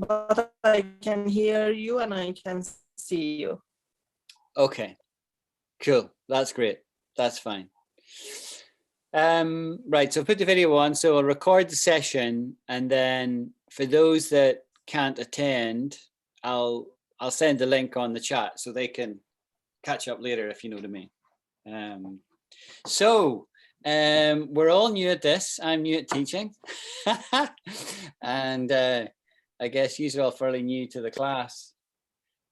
but I can hear you and I can see you. Okay, cool. That's great. That's fine. Right, so put the video on. So I'll record the session, and then for those that can't attend, I'll send the link on the chat so they can catch up later, if you know what I mean. We're all new at this. I'm new at teaching. And I guess you're all fairly new to the class.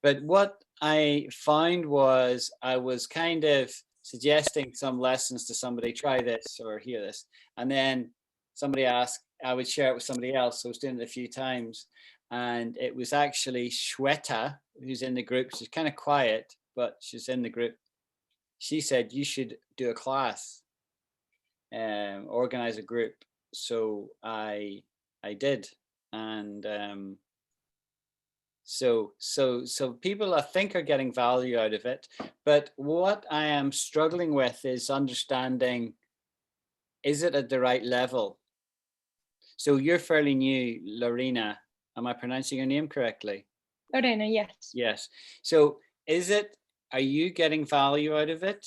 But what I found was I was kind of suggesting some lessons to somebody, try this or hear this. And then somebody asked, I would share it with somebody else. So I was doing it a few times. And it was actually Shweta, who's in the group. She's kind of quiet, but she's in the group. She said, you should do a class, organize a group. So I did. And so people I think are getting value out of it. But what I am struggling with is understanding, is it at the right level? So you're fairly new, Lorena. Am I pronouncing your name correctly? Lorena, yes. Yes. So are you getting value out of it?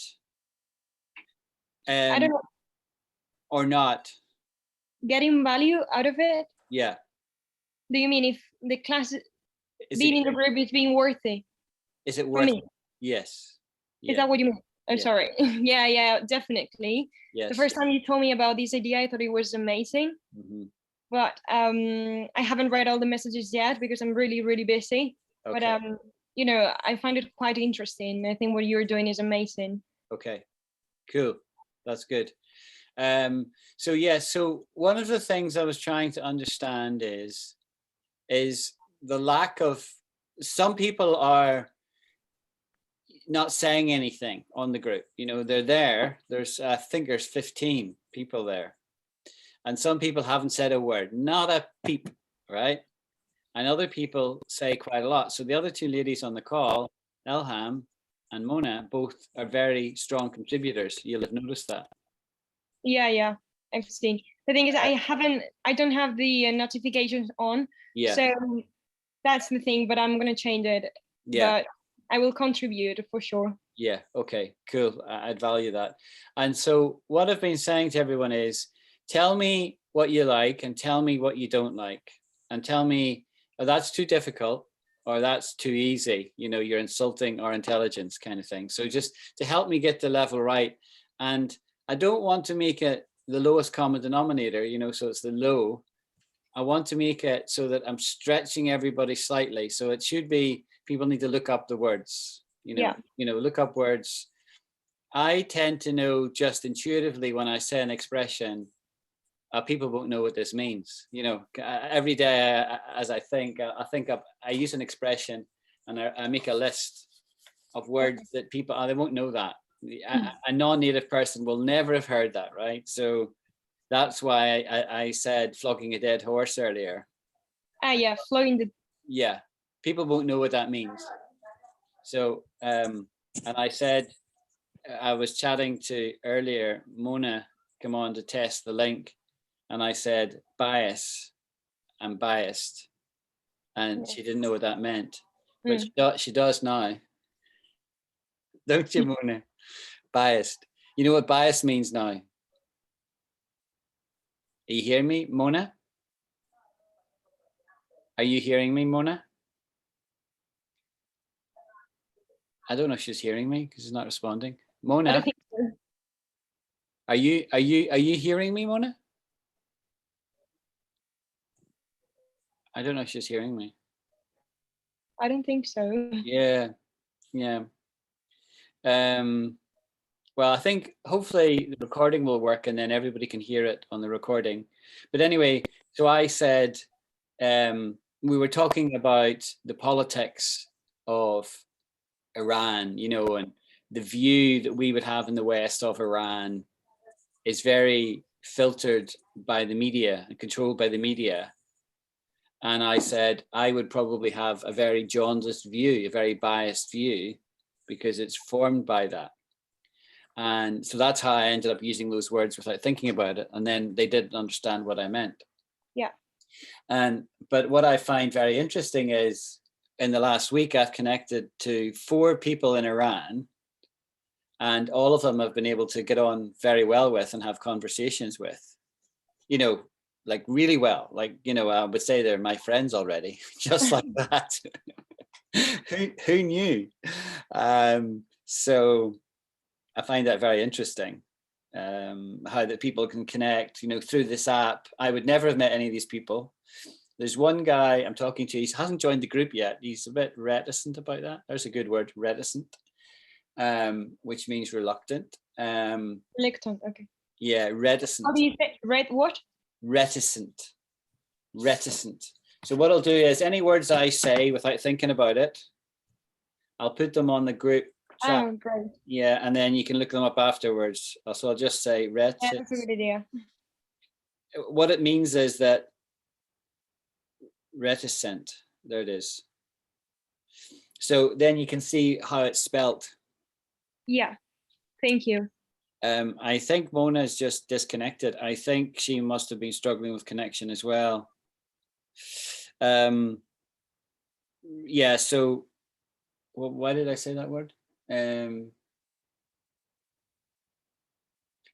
I don't know. Or not? Getting value out of it? Yeah. Do you mean if the class being in the group is being worthy? Is it worth it? Yes. Yeah. Is that what you mean? I'm sorry. Yeah, definitely. Yes. The first time you told me about this idea, I thought it was amazing. Mm-hmm. But I haven't read all the messages yet because I'm really, really busy. Okay. But you know, I find it quite interesting. I think what you're doing is amazing. Okay, cool. That's good. So one of the things I was trying to understand is the lack of, some people are not saying anything on the group. You know, they're there. I think there's 15 people there. And some people haven't said a word, not a peep, right? And other people say quite a lot. So the other two ladies on the call, Elham and Mona, both are very strong contributors. You'll have noticed that. Yeah, I've seen. The thing is, I don't have the notifications on. Yeah. So that's the thing, but I'm going to change it. Yeah. But I will contribute for sure. Yeah, okay, cool. I'd value that. And so what I've been saying to everyone is, tell me what you like and tell me what you don't like. And tell me, oh, that's too difficult or that's too easy. You know, you're insulting our intelligence kind of thing. So just to help me get the level right. And I don't want to make it the lowest common denominator, you know, so it's the low. I want to make it so that I'm stretching everybody slightly. So it should be, people need to look up the words, look up words. I tend to know just intuitively when I say an expression, people won't know what this means. You know, every day as I use an expression and I make a list of words that people, they won't know that. A non-native person will never have heard that, right? So that's why I said flogging a dead horse earlier. Yeah, flogging the... Yeah, people won't know what that means. So, and I said, I was chatting to earlier, Mona come on to test the link. And I said, bias, I'm biased. And she didn't know what that meant. But she does now. Don't you, Mona? Biased. You know what bias means now? Are you hearing me, Mona? Are you hearing me, Mona? I don't know if she's hearing me because she's not responding. Mona, I don't think so. Are you hearing me, Mona? I don't know if she's hearing me. I don't think so. Yeah. Well, I think hopefully the recording will work and then everybody can hear it on the recording. But anyway, so I said, we were talking about the politics of Iran, you know, and the view that we would have in the West of Iran is very filtered by the media and controlled by the media. And I said, I would probably have a very jaundiced view, a very biased view, because it's formed by that. And so that's how I ended up using those words without thinking about it. And then they didn't understand what I meant. Yeah. But what I find very interesting is in the last week, I've connected to 4 people in Iran, and all of them have been able to get on very well with and have conversations with, you know, like really well. Like, you know, I would say they're my friends already, just like that. Who knew? So I find that very interesting, how that people can connect, you know, through this app. I would never have met any of these people. There's one guy I'm talking to, he hasn't joined the group yet. He's a bit reticent about that. There's a good word, reticent, which means reluctant. Reluctant, okay. Yeah, reticent. How do you say what? Reticent. Reticent. So what I'll do is any words I say without thinking about it, I'll put them on the group chat. Oh, great. Yeah, and then you can look them up afterwards. So I'll just say reticent. Yeah, that's a good idea. What it means is that reticent, there it is. So then you can see how it's spelt. Yeah, thank you. I think Mona is just disconnected. I think she must have been struggling with connection as well. Yeah, so well, why did I say that word?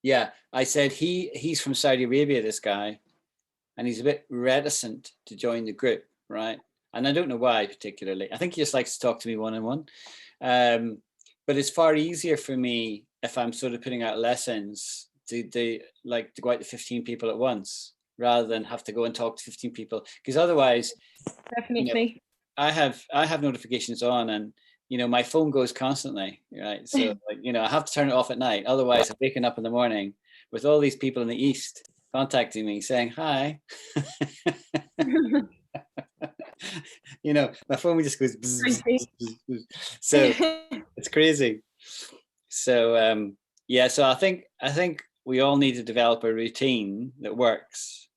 Yeah, I said he's from Saudi Arabia, this guy, and he's a bit reticent to join the group, right? And I don't know why particularly. I think he just likes to talk to me one-on-one. But it's far easier for me if I'm sort of putting out lessons to go out to 15 people at once rather than have to go and talk to 15 people, because otherwise, definitely, you know, I have notifications on, and you know my phone goes constantly, right? So like, you know, I have to turn it off at night. Otherwise, I'm waking up in the morning with all these people in the East contacting me saying hi. You know, my phone just goes bzz, bzz, bzz. So it's crazy. So yeah, so I think we all need to develop a routine that works.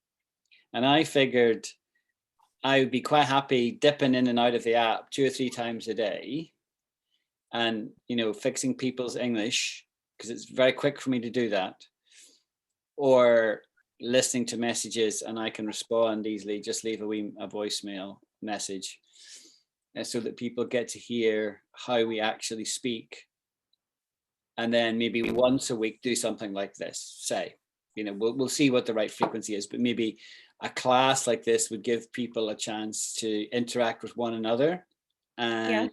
And I figured I would be quite happy dipping in and out of the app 2 or 3 times a day and, you know, fixing people's English, because it's very quick for me to do that, or listening to messages and I can respond easily, just leave a voicemail message, so that people get to hear how we actually speak. And then maybe once a week do something like this. Say, you know, we'll see what the right frequency is, but maybe a class like this would give people a chance to interact with one another and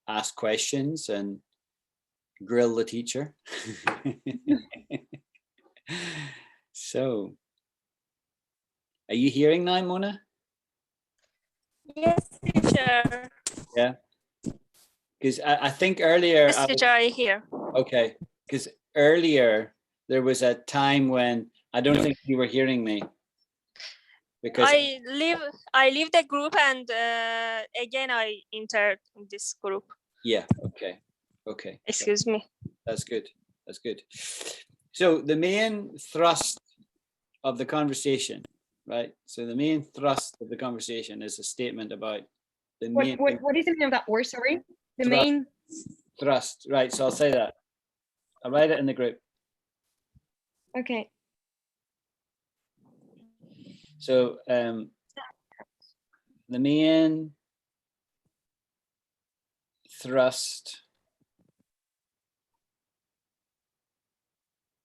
ask questions and grill the teacher. So, are you hearing now, Mona? Yes, teacher. Yeah. Because I think earlier. Yes, teacher, I hear. Okay. Because earlier there was a time when I don't think you were hearing me. Because I leave the group and again I entered this group. Yeah. Okay. Okay. Excuse me. That's good. That's good. So the main thrust of the conversation, right? So the main thrust of the conversation is a statement about the main. What is the meaning of that word? Sorry, the thrust, main thrust. Right. So I'll say that. I'll write it in the group. Okay. So the main thrust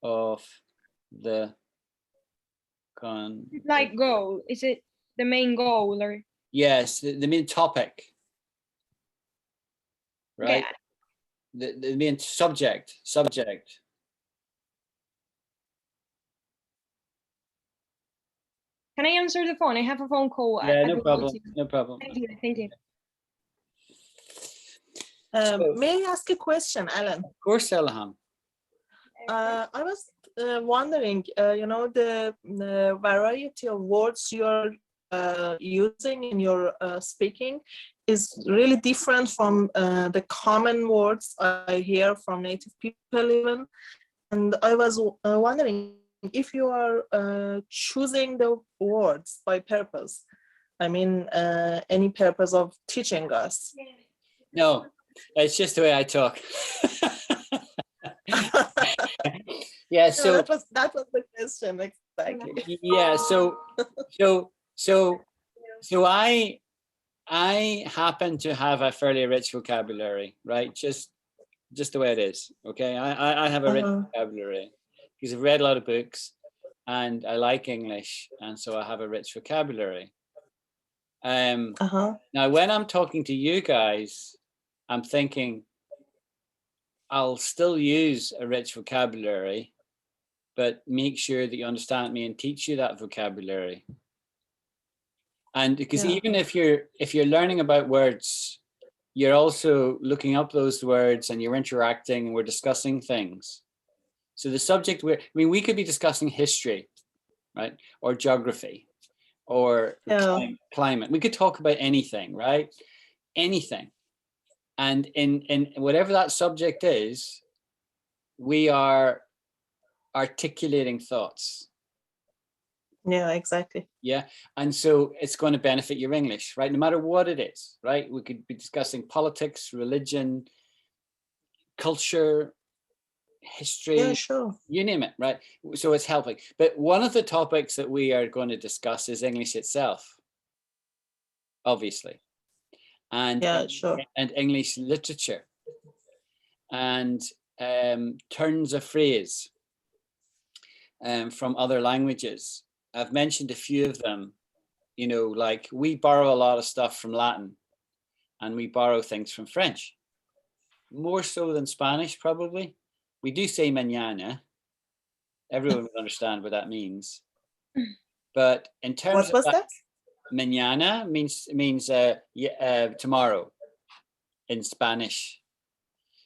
of the like goal, is it the main goal or? Yes, the main topic, right? Yeah. The main subject. Can I answer the phone? I have a phone call. Yeah, no problem. No problem. Thank you. Thank you. May I ask a question, Alan? Of course, Elham. I was wondering, you know, the variety of words you're using in your speaking is really different from the common words I hear from native people even. And I was wondering if you are choosing the words by purpose. I mean, any purpose of teaching us? No, it's just the way I talk. Yeah, so no, that was the question exactly. Yeah, so So I happen to have a fairly rich vocabulary, right? Just the way it is. Okay, I have a rich vocabulary because I've read a lot of books and I like English, and so I have a rich vocabulary. Now, when I'm talking to you guys, I'm thinking I'll still use a rich vocabulary, but make sure that you understand me and teach you that vocabulary. And because even if you're learning about words, you're also looking up those words and you're interacting and we're discussing things. So the subject we could be discussing history, right? Or geography or climate. We could talk about anything, right? Anything. And in whatever that subject is, we are articulating thoughts. Yeah, exactly. Yeah. And so it's going to benefit your English, right? No matter what it is, right? We could be discussing politics, religion, culture, history, yeah, sure. You name it, right? So it's helping. But one of the topics that we are going to discuss is English itself, obviously. And yeah, sure. And English literature and turns of phrase from other languages. I've mentioned a few of them, you know, like we borrow a lot of stuff from Latin and we borrow things from French, more so than Spanish, probably. We do say mañana. Everyone would understand what that means. But in terms what was that? Mañana means tomorrow in Spanish.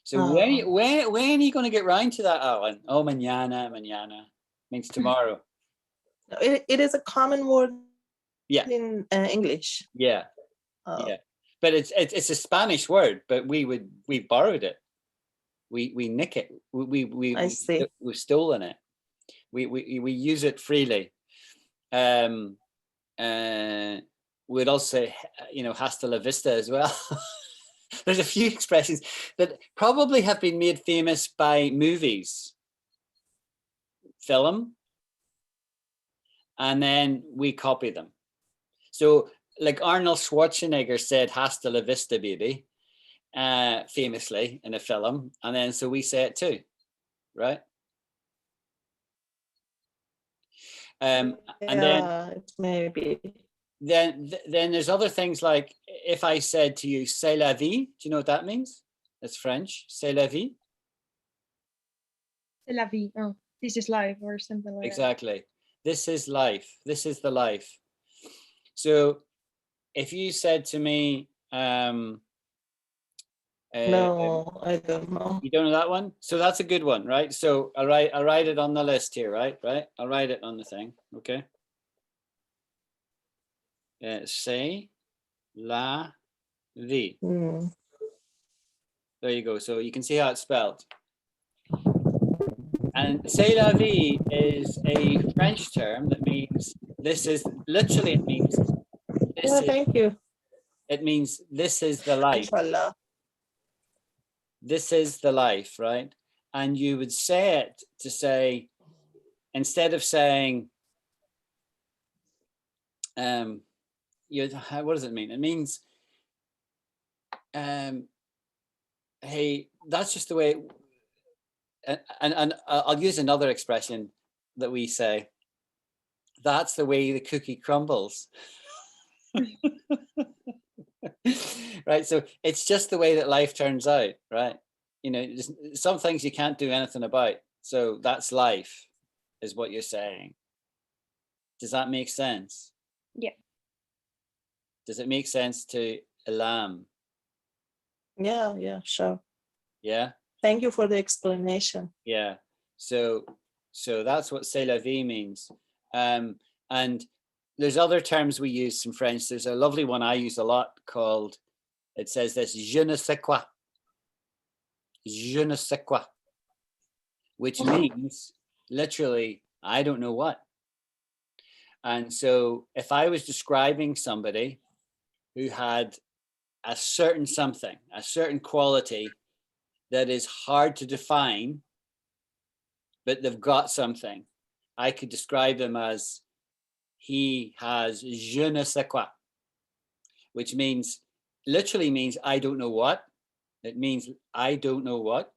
So when are you going to get round to that, Alan? Oh, mañana means tomorrow. It is a common word. Yeah. In English. Yeah. Yeah. But it's a Spanish word, but we borrowed it. We nick it. We've stolen it. We use it freely. We'd also, you know, hasta la vista as well. There's a few expressions that probably have been made famous by movies, film, and then we copy them. So like Arnold Schwarzenegger said, hasta la vista, baby, famously in a film. And then so we say it too, right? And then maybe. Then there's other things like if I said to you, c'est la vie, do you know what that means? It's French, c'est la vie. C'est la vie. Oh, this is life or something like exactly. This is life. This is the life. So if you said to me, no, I don't know. You don't know that one? So that's a good one, right? So I'll write it on the list here, right? I'll write it on the thing, okay? C'est la vie. There you go. So you can see how it's spelled. And c'est la vie is a French term that means this is, literally it means this is, thank you. It means this is the life. Inshallah. This is the life, right? And you would say it to say, instead of saying, what does it mean? It means, hey, that's just the way. And I'll use another expression that we say. That's the way the cookie crumbles. Right. So it's just the way that life turns out, right? You know, some things you can't do anything about. So that's life, is what you're saying. Does that make sense? Yeah. Does it make sense to Elam? Yeah, sure. Yeah. Thank you for the explanation. Yeah. So that's what c'est la vie means. And there's other terms we use in French. There's a lovely one I use a lot called, it says this, je ne sais quoi. Je ne sais quoi. Which means literally, I don't know what. And so if I was describing somebody who had a certain something, a certain quality that is hard to define, but they've got something, I could describe them as he has je ne sais quoi, which literally means I don't know what. It means I don't know what,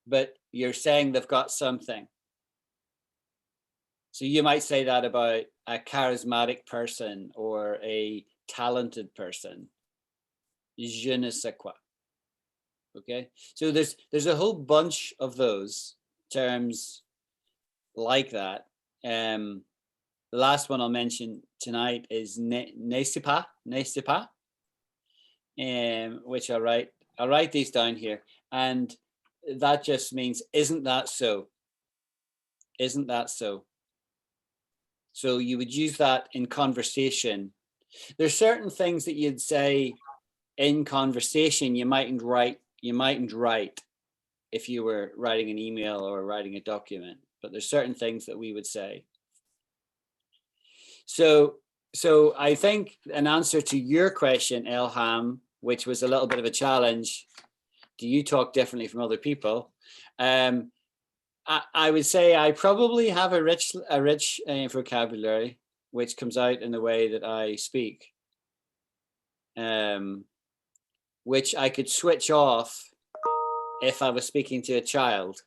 but you're saying they've got something. So you might say that about a charismatic person or a talented person. Je ne sais quoi. Okay, so there's a whole bunch of those terms like that. The last one I'll mention tonight is ne sais pas, which I'll write these down here, and that just means isn't that so? Isn't that so? So you would use that in conversation. There's certain things that you'd say in conversation you mightn't write if you were writing an email or writing a document, but there's certain things that we would say. So I think an answer to your question, Elham, which was a little bit of a challenge, do you talk differently from other people? I would say I probably have a rich vocabulary, which comes out in the way that I speak, which I could switch off if I was speaking to a child.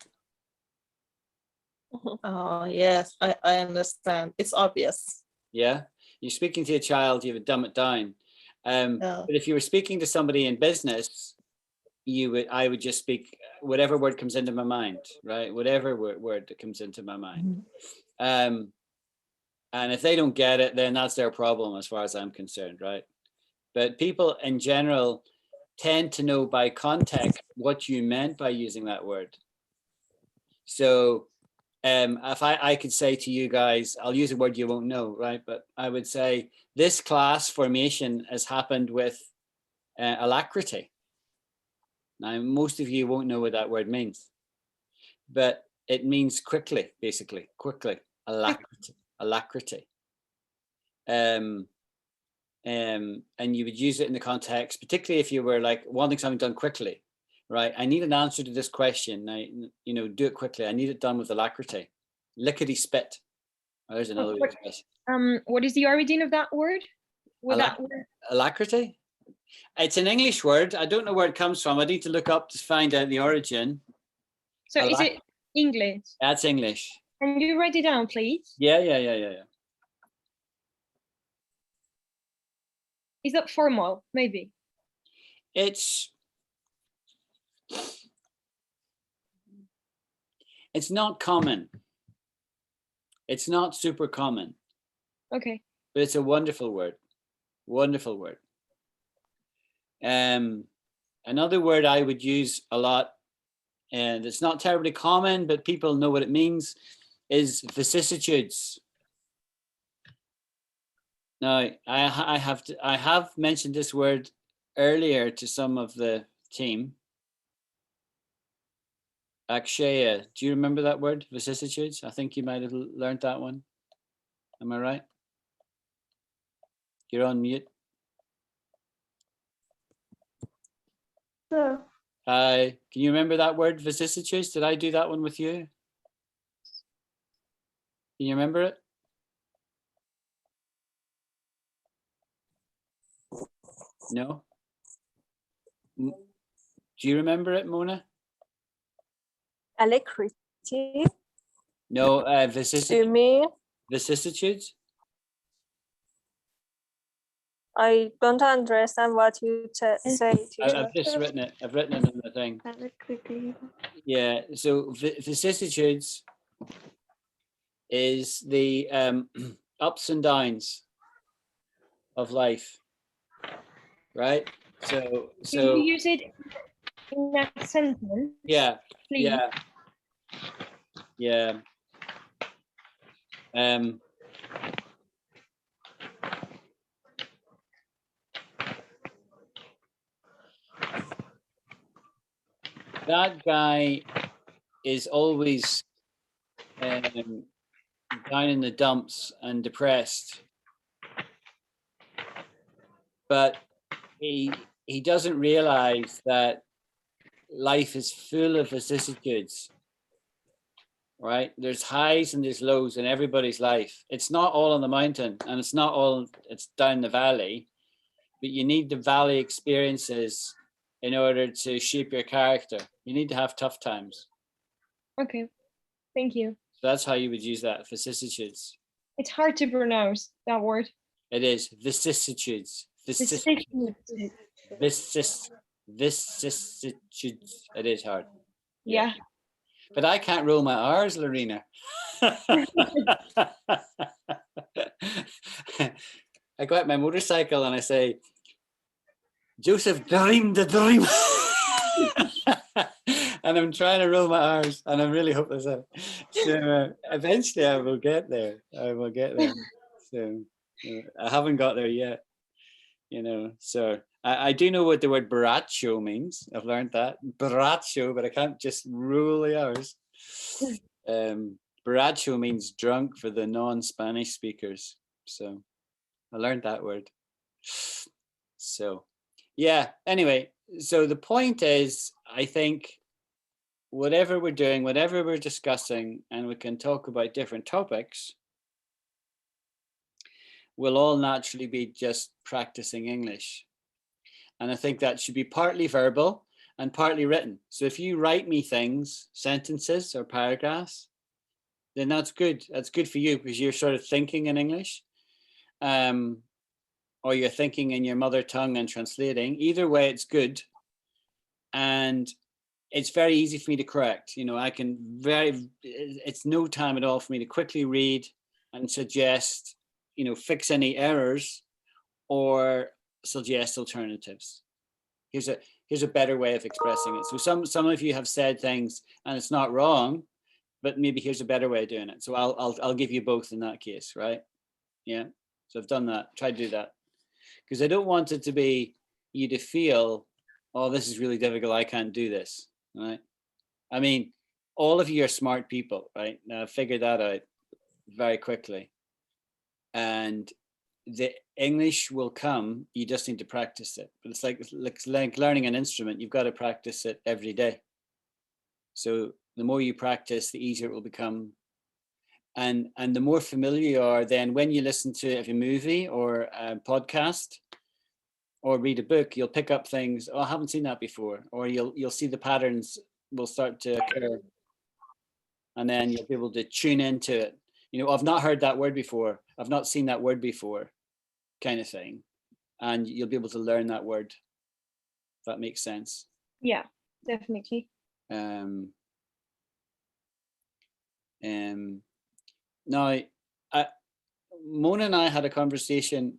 Oh, yes, I understand. It's obvious. Yeah, you're speaking to a child, you would dumb it down. But if you were speaking to somebody in business, I would just speak whatever word comes into my mind, right? Whatever word that comes into my mind. And if they don't get it, then that's their problem as far as I'm concerned, right? But people in general tend to know by context what you meant by using that word. So if I could say to you guys, I'll use a word you won't know, right? But I would say this class formation has happened with Alacrity. Now, most of you won't know what that word means, but it means quickly, basically, quickly, alacrity. And you would use it in the context, particularly if you were like wanting something done quickly, right? I need an answer to this question. Now, do it quickly. I need it done with alacrity. Lickety spit. Oh, there's another word. What is the origin of that word? Alacrity? It's an English word. I don't know where it comes from. I need to look up to find out the origin. So is it English? That's English. Can you write it down, please? Yeah. Is that formal? Maybe. It's not common. It's not super common. Okay. But it's a wonderful word. Wonderful word. Another word I would use a lot, and it's not terribly common, but people know what it means, is vicissitudes. Now, I have mentioned this word earlier to some of the team. Akshaya, do you remember that word, vicissitudes? I think you might have learned that one. Am I right? You're on mute. Sure. Can you remember that word, vicissitudes? Did I do that one with you? Can you remember it? No? Do you remember it, Mona? Alacrity. No, vicissitudes. You mean? Vicissitudes? I don't understand what you say. I've just written it. I've written it in the thing. Yeah, so vicissitudes is the ups and downs of life, right? So Can you use it in that sentence? Yeah, please? yeah. That guy is always down in the dumps and depressed, but he doesn't realize that life is full of vicissitudes. right? There's highs and there's lows in everybody's life. It's not all on the mountain, and it's not all, it's down the valley, but you need the valley experiences in order to shape your character. You need to have tough times. Okay, thank you. So that's how you would use that, vicissitudes. It's hard to pronounce that word. It is vicissitudes. Vicissitudes. It is hard. Yeah. But I can't roll my R's, Lorena. I go out my motorcycle and I say, Joseph dreamed the dream. And I'm trying to roll my R's, and I'm really hopeless at it. So eventually I will get there. So I haven't got there yet, So I do know what the word borracho means. I've learned that. Borracho, but I can't just rule the R's. Borracho means drunk for the non-Spanish speakers. So I learned that word. So yeah, anyway, so the point is, I think whatever we're doing, whatever we're discussing, and we can talk about different topics, we'll all naturally be just practicing English. And I think that should be partly verbal and partly written. So if you write me things, sentences or paragraphs, then that's good. That's good for you because you're sort of thinking in English, or you're thinking in your mother tongue and translating. Either way, it's good. And it's very easy for me to correct. It's no time at all for me to quickly read and suggest, fix any errors or suggest alternatives. Here's a better way of expressing it. So some of you have said things and it's not wrong, but maybe here's a better way of doing it. So I'll give you both in that case, right? Yeah. So I've done that. Try to do that because I don't want it to be you to feel, oh, this is really difficult. I can't do this. Right. I mean, all of you are smart people, right? Now I figured that out very quickly. And the English will come, you just need to practice it. But it's like learning an instrument, you've got to practice it every day. So the more you practice, the easier it will become. And the more familiar you are, then when you listen to a movie or a podcast or read a book, you'll pick up things, oh, I haven't seen that before, or you'll see the patterns will start to occur. And then you'll be able to tune into it. I've not heard that word before. I've not seen that word before, kind of thing. And you'll be able to learn that word. If that makes sense. Yeah, definitely. Now, Mona and I had a conversation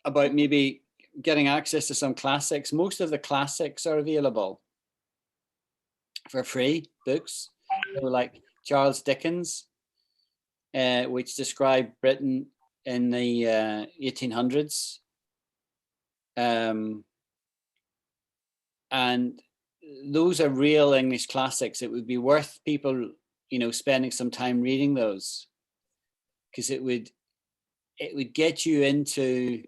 about maybe getting access to some classics. Most of the classics are available for free books. Like Charles Dickens, which described Britain in the 1800s. And those are real English classics. It would be worth people, spending some time reading those, because it would get you into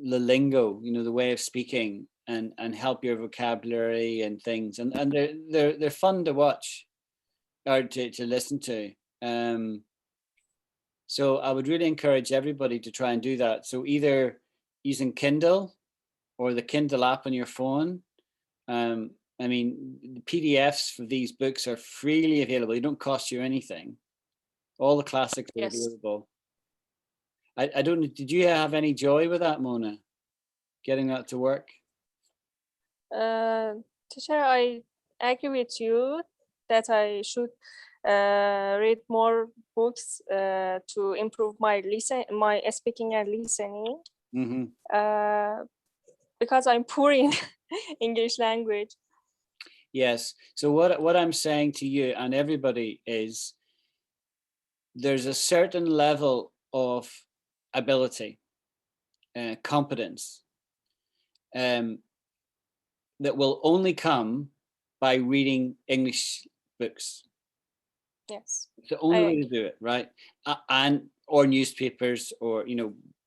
the lingo, the way of speaking, and help your vocabulary and things. And they're fun to watch or to listen to. So I would really encourage everybody to try and do that. So either using Kindle or the Kindle app on your phone. The PDFs for these books are freely available. They don't cost you anything. All the classics are available. I don't know, did you have any joy with that, Mona? Getting that to work? Teacher, I agree with you that I should read more books to improve my speaking and listening. Mm-hmm. Because I'm poor in English language. Yes. So what I'm saying to you and everybody is, there's a certain level of ability, competence, that will only come by reading English books. Yes. It's the only way to do it, right? Or newspapers or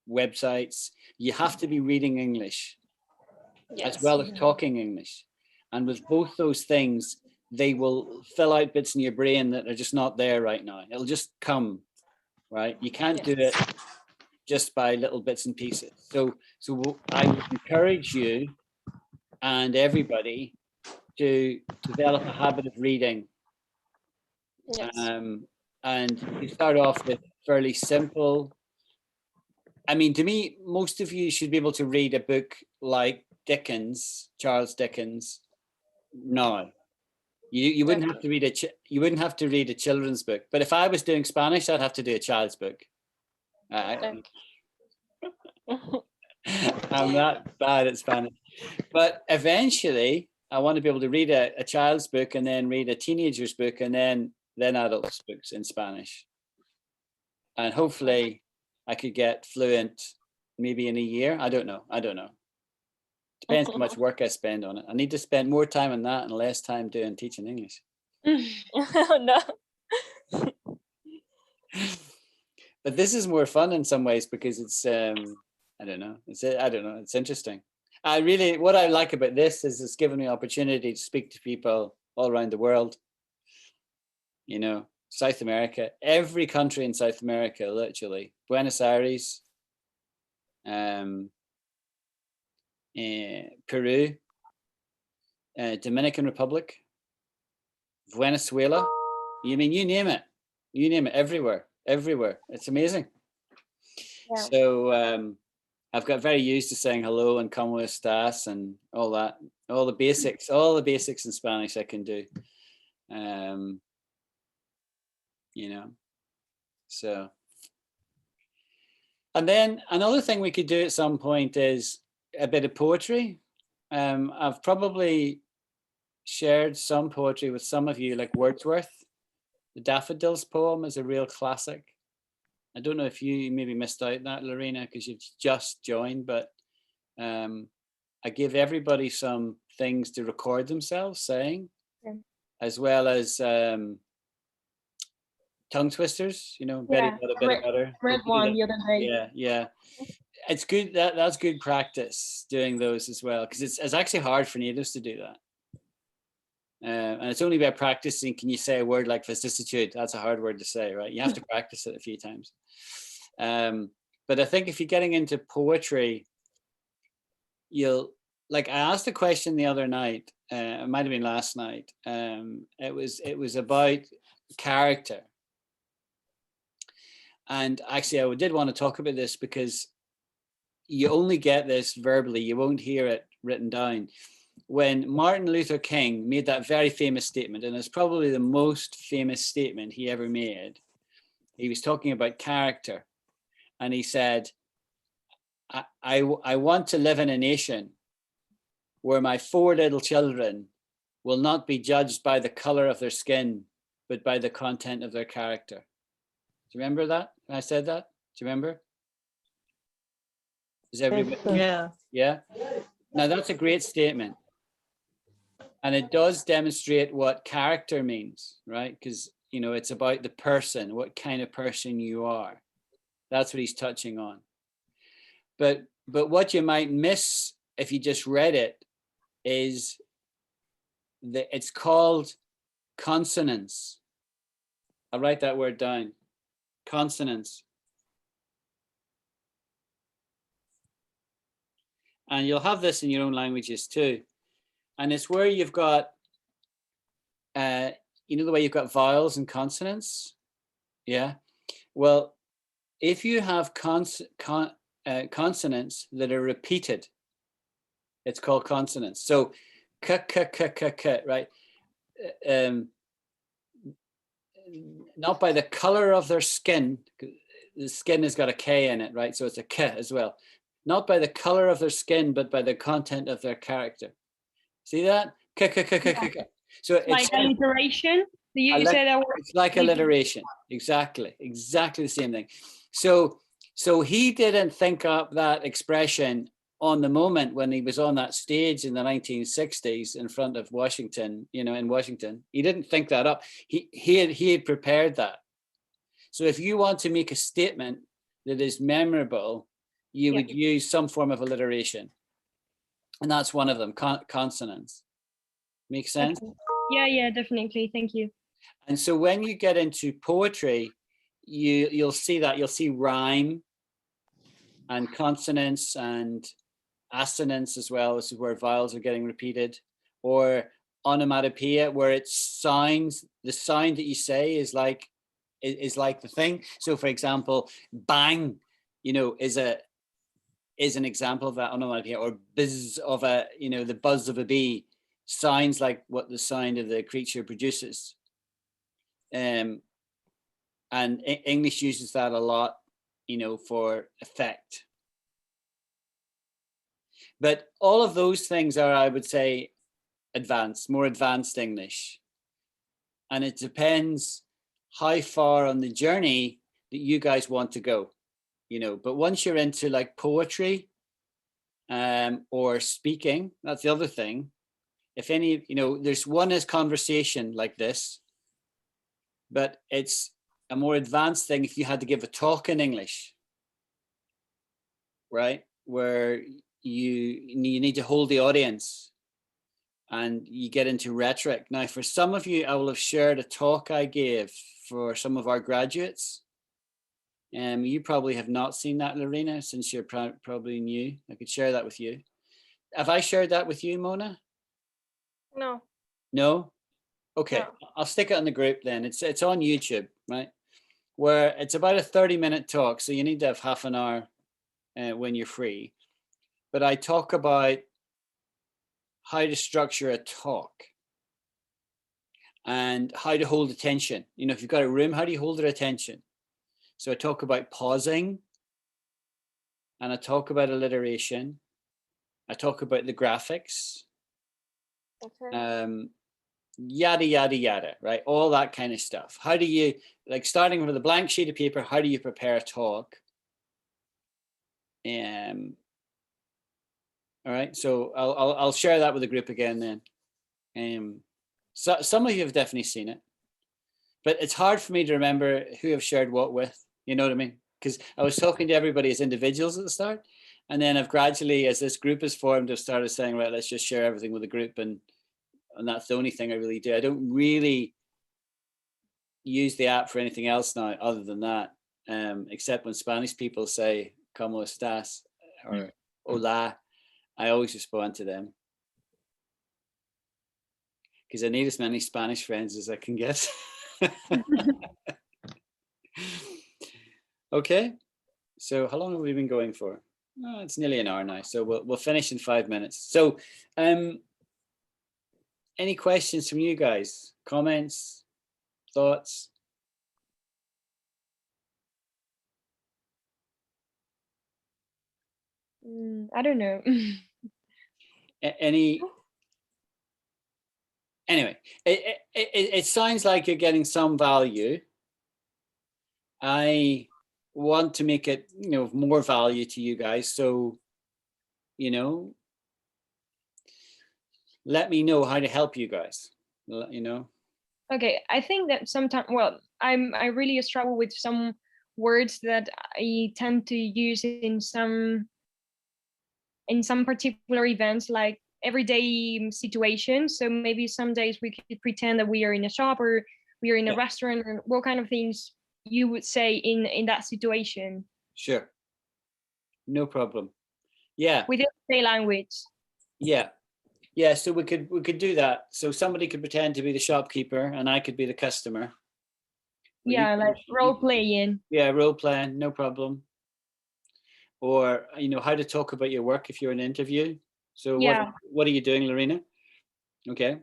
websites. You have to be reading English, as well as talking English. And with both those things, they will fill out bits in your brain that are just not there right now. It'll just come, right? You can't do it just by little bits and pieces. So I would encourage you and everybody to develop a habit of reading. Yes. And you start off with fairly simple. I mean, to me, most of you should be able to read a book like Charles Dickens now. You wouldn't have to read a children's book. But if I was doing Spanish, I'd have to do a child's book. I'm not bad at Spanish. But eventually, I want to be able to read a child's book and then read a teenager's book and then adults' books in Spanish. And hopefully I could get fluent maybe in a year. I don't know. Depends how much work I spend on it. I need to spend more time on that and less time teaching English. No. But this is more fun in some ways because it's I don't know. It's interesting. What I like about this is it's given me opportunity to speak to people all around the world. You know, South America, every country in South America, literally. Buenos Aires, Peru, Dominican Republic, Venezuela. You name it, everywhere. It's amazing. Yeah. So I've got very used to saying hello and como estás and all that, all the basics in Spanish I can do. You know, so. And then another thing we could do at some point is a bit of poetry. I've probably shared some poetry with some of you, like Wordsworth. The Daffodils poem is a real classic. I don't know if you maybe missed out that, Lorena, because you've just joined, but I give everybody some things to record themselves saying, as well as tongue twisters, you know, Betty got a bit of butter. Read one the other day. Yeah. It's good. That's good practice doing those as well, because it's actually hard for natives to do that. And it's only by practicing can you say a word like vicissitude. That's a hard word to say, right? You have to practice it a few times. But I think if you're getting into poetry, I asked a question the other night. It might have been last night. It was about character. And actually, I did want to talk about this because you only get this verbally. You won't hear it written down. When Martin Luther King made that very famous statement, and it's probably the most famous statement he ever made, he was talking about character. And he said, I want to live in a nation where my 4 little children will not be judged by the color of their skin, but by the content of their character. Do you remember that? When I said that? Do you remember? Is everybody? Yeah. Now that's a great statement. And it does demonstrate what character means, right? Because, you know, it's about the person, what kind of person you are. That's what he's touching on. But what you might miss if you just read it is that it's called consonance. I'll write that word down. Consonance. And you'll have this in your own languages too. And it's where you've got, you know, the way you've got vowels and consonants. Yeah. Well, if you have consonants that are repeated, it's called consonants. So, right? Not by the color of their skin. The skin has got a K in it, right? So it's a K as well. Not by the color of their skin, but by the content of their character. See that? So it's like alliteration. Do you say that word? It's like alliteration. Exactly the same thing. So he didn't think up that expression on the moment when he was on that stage in the 1960s in front of Washington, you know, in Washington. He didn't think that up. He had prepared that. So if you want to make a statement that is memorable, you would use some form of alliteration. And that's one of them, consonants. Make sense? Yeah, definitely. Thank you. And so when you get into poetry, you'll see that. You'll see rhyme and consonants and assonance as well. This is where vowels are getting repeated. Or onomatopoeia, where it sounds, the sound that you say is like the thing. So for example, bang, is an example of that onomatopoeia. Or bizz of a, the buzz of a bee sounds like what the sound of the creature produces. And English uses that a lot, for effect. But all of those things are, I would say, more advanced English. And it depends how far on the journey that you guys want to go, but once you're into like poetry or speaking, that's the other thing. If any, there's one is conversation like this, but it's a more advanced thing if you had to give a talk in English, right? Where you need to hold the audience and you get into rhetoric. Now, for some of you, I will have shared a talk I gave for some of our graduates. You probably have not seen that, Lorena, since you're probably new. I could share that with you. Have I shared that with you, Mona? No. No? Okay, No. I'll stick it on the group then. It's on YouTube, right? Where it's about a 30-minute talk, so you need to have half an hour when you're free. But I talk about how to structure a talk and how to hold attention. If you've got a room, how do you hold their attention? So I talk about pausing, and I talk about alliteration. I talk about the graphics. Okay. Yada, yada, yada, right? All that kind of stuff. How do you, like starting with a blank sheet of paper, how do you prepare a talk? All right, so I'll share that with the group again then. So some of you have definitely seen it, but it's hard for me to remember who I've shared what with. You know what I mean? Because I was talking to everybody as individuals at the start, and then I've gradually, as this group is formed, I've started saying, right, let's just share everything with the group, and that's the only thing I really do. I don't really use the app for anything else now, other than that, except when Spanish people say "Cómo estás?" or "Hola." I always respond to them because I need as many Spanish friends as I can get. Okay, so how long have we been going for? Oh, it's nearly an hour now, so we'll finish in 5 minutes. So, any questions from you guys? Comments, thoughts? I don't know. Anyway, it sounds like you're getting some value. I want to make it, of more value to you guys. So, let me know how to help you guys, Okay, I think that sometimes, I really struggle with some words that I tend to use in some particular events, like everyday situations. So maybe some days we could pretend that we are in a shop or we are in a restaurant, or what kind of things you would say in that situation. Sure. No problem. Yeah. With everyday language. Yeah. Yeah, so we could do that. So somebody could pretend to be the shopkeeper and I could be the customer. Yeah, like role playing. Yeah, role playing, no problem. Or how to talk about your work if you're in an interview. So what are you doing, Lorena? Okay.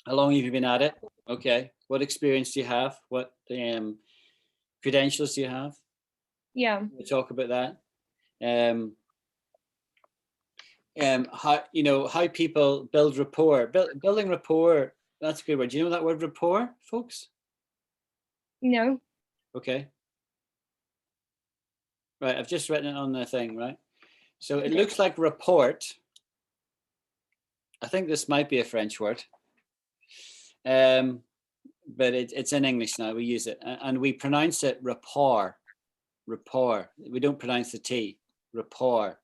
How long have you been at it? Okay. What experience do you have? What credentials do you have? Yeah. We'll talk about that. How people build rapport. Building rapport, that's a good word. Do you know that word rapport, folks? No. Okay. Right, I've just written it on the thing, right? So it looks like report. I think this might be a French word. But it's in English now, we use it. And we pronounce it rapport. Rapport. We don't pronounce the T. Rapport.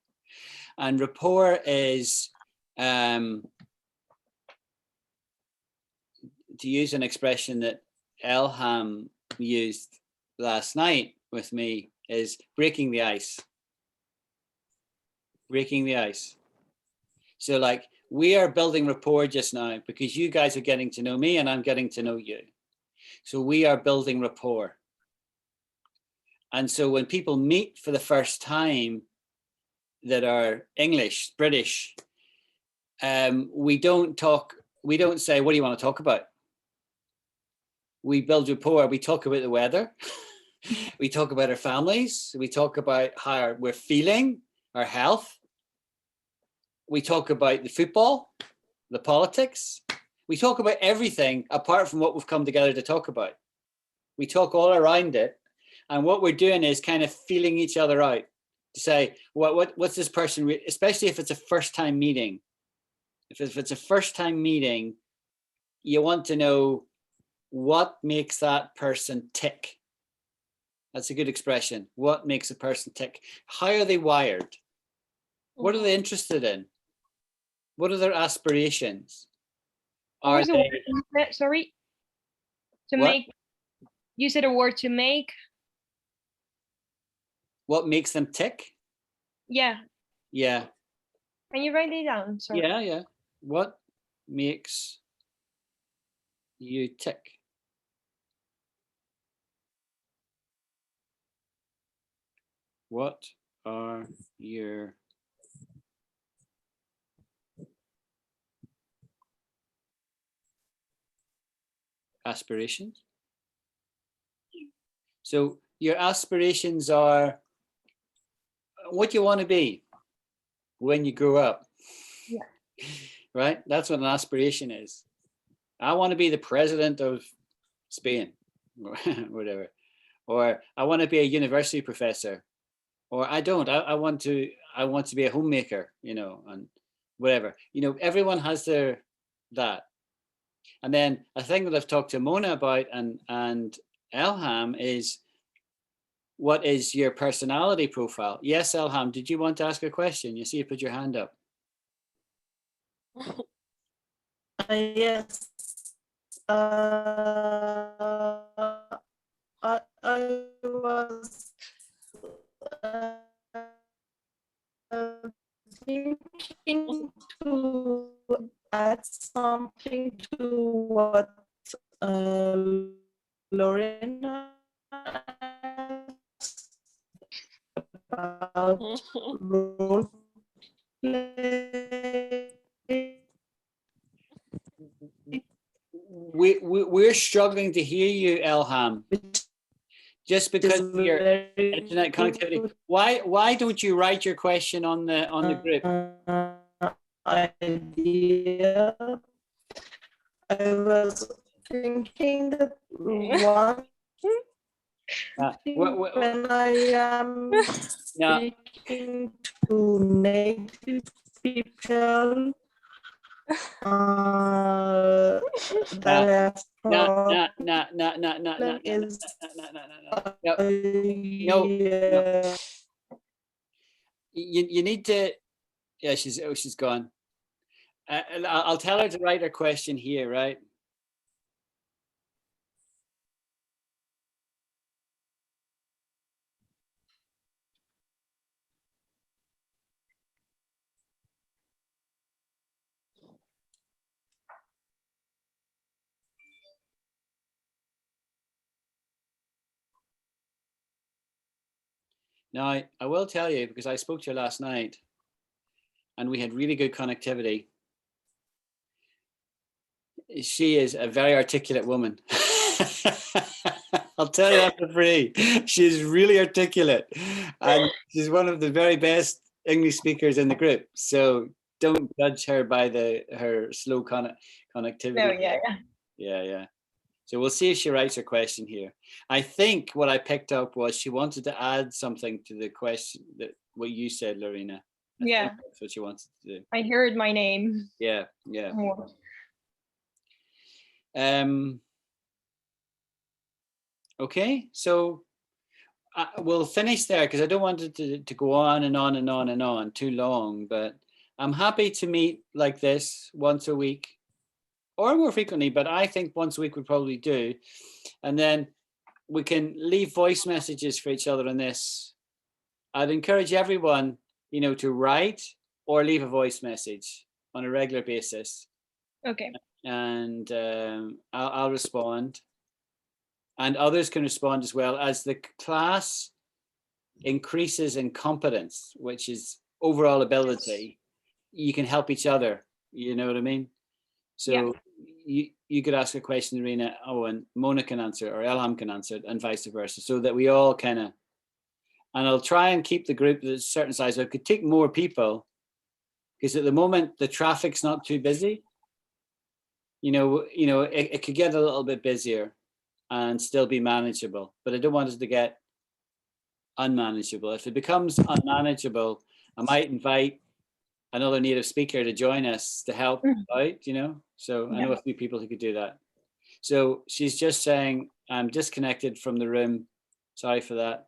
And rapport is to use an expression that Elham used last night with me, is breaking the ice. Breaking the ice. So like, we are building rapport just now because you guys are getting to know me and I'm getting to know you. So we are building rapport. And so when people meet for the first time that are English, British, we don't say, what do you want to talk about? We build rapport. We talk about the weather. We talk about our families. We talk about how we're feeling, our health. We talk about the football, the politics. We talk about everything apart from what we've come together to talk about. We talk all around it. And what we're doing is kind of feeling each other out to say, what's this person, especially if it's a first time meeting. If it's a first time meeting, you want to know what makes that person tick. That's a good expression. What makes a person tick? How are they wired? What are they interested in? What are their aspirations? Sorry. To what? make. You said a word, to make. What makes them tick? Yeah. Yeah. Can you write it down? Sorry. Yeah, yeah. What makes you tick? What are your aspirations? So your aspirations are what you want to be when you grow up. Yeah. Right? That's what an aspiration is. I want to be the president of Spain, or whatever. Or I want to be a university professor. Or I don't. I want to be a homemaker, and whatever. Everyone has that. And then a thing that I've talked to Mona about and Elham is, what is your personality profile? Yes, Elham, did you want to ask a question? You see you put your hand up. Yes. I was thinking to add something to what Lorena asked about role play. We're struggling to hear you, Elham, just because of your internet connectivity. Why don't you write your question on the group? Idea. I was thinking that when I am speaking to native people, You need to. Yeah, she's gone. I'll tell her to write her question here, right? Now, I will tell you, because I spoke to her last night and we had really good connectivity. She is a very articulate woman. I'll tell you that for free. She's really articulate and she's one of the very best English speakers in the group. So don't judge her by her slow connectivity. No, yeah. Yeah. So we'll see if she writes her question here. I think what I picked up was she wanted to add something to the question, what you said, Lorena. Yeah. That's what she wanted to do. I heard my name. Yeah. Oh. Okay, so we'll finish there because I don't want it to go on and on and on and on too long, but I'm happy to meet like this once a week. or more frequently, but I think once a week would probably do. And then we can leave voice messages for each other on this. I'd encourage everyone, you know, to write or leave a voice message on a regular basis. Okay. And I'll respond. And others can respond as well. As the class increases in competence, which is overall ability, you can help each other. You know what I mean? So you could ask a question, Irina, and Mona can answer, or Elham can answer, and vice versa, so that we all kind of, and I'll try and keep the group at a certain size. I could take more people, because at the moment the traffic's not too busy. You know, it could get a little bit busier and still be manageable, but I don't want it to get unmanageable. If it becomes unmanageable, I might invite another native speaker to join us to help out, you know. So I know a few people who could do that. So she's just saying, I'm disconnected from the room. Sorry for that.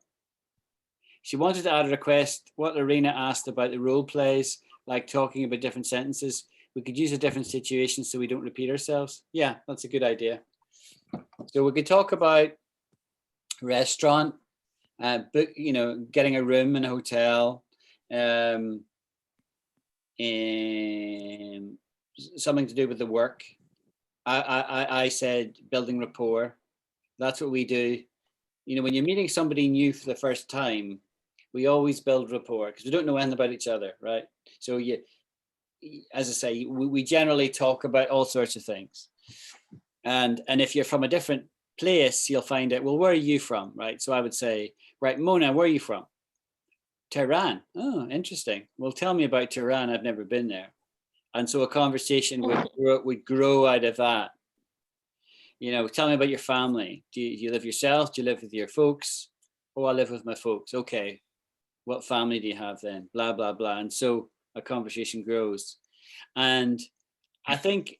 She wanted to add a request. What Irina asked about the role plays, like talking about different sentences. We could use a different situation so we don't repeat ourselves. Yeah, that's a good idea. So we could talk about restaurant, book, you know, getting a room in a hotel, something to do with the work. I said building rapport. That's what we do. You know, when you're meeting somebody new for the first time, we always build rapport because we don't know anything about each other, right? So you, as I say, we generally talk about all sorts of things. And if you're from a different place, you'll find out, well, where are you from, right? So I would say, right, Mona, where are you from? Tehran. Oh, interesting. Well, tell me about Tehran. I've never been there. And so a conversation would grow out of that. You know, tell me about your family. Do you live yourself? Do you live with your folks? Oh, I live with my folks. Okay. What family do you have then? Blah, blah, blah. And so a conversation grows. And I think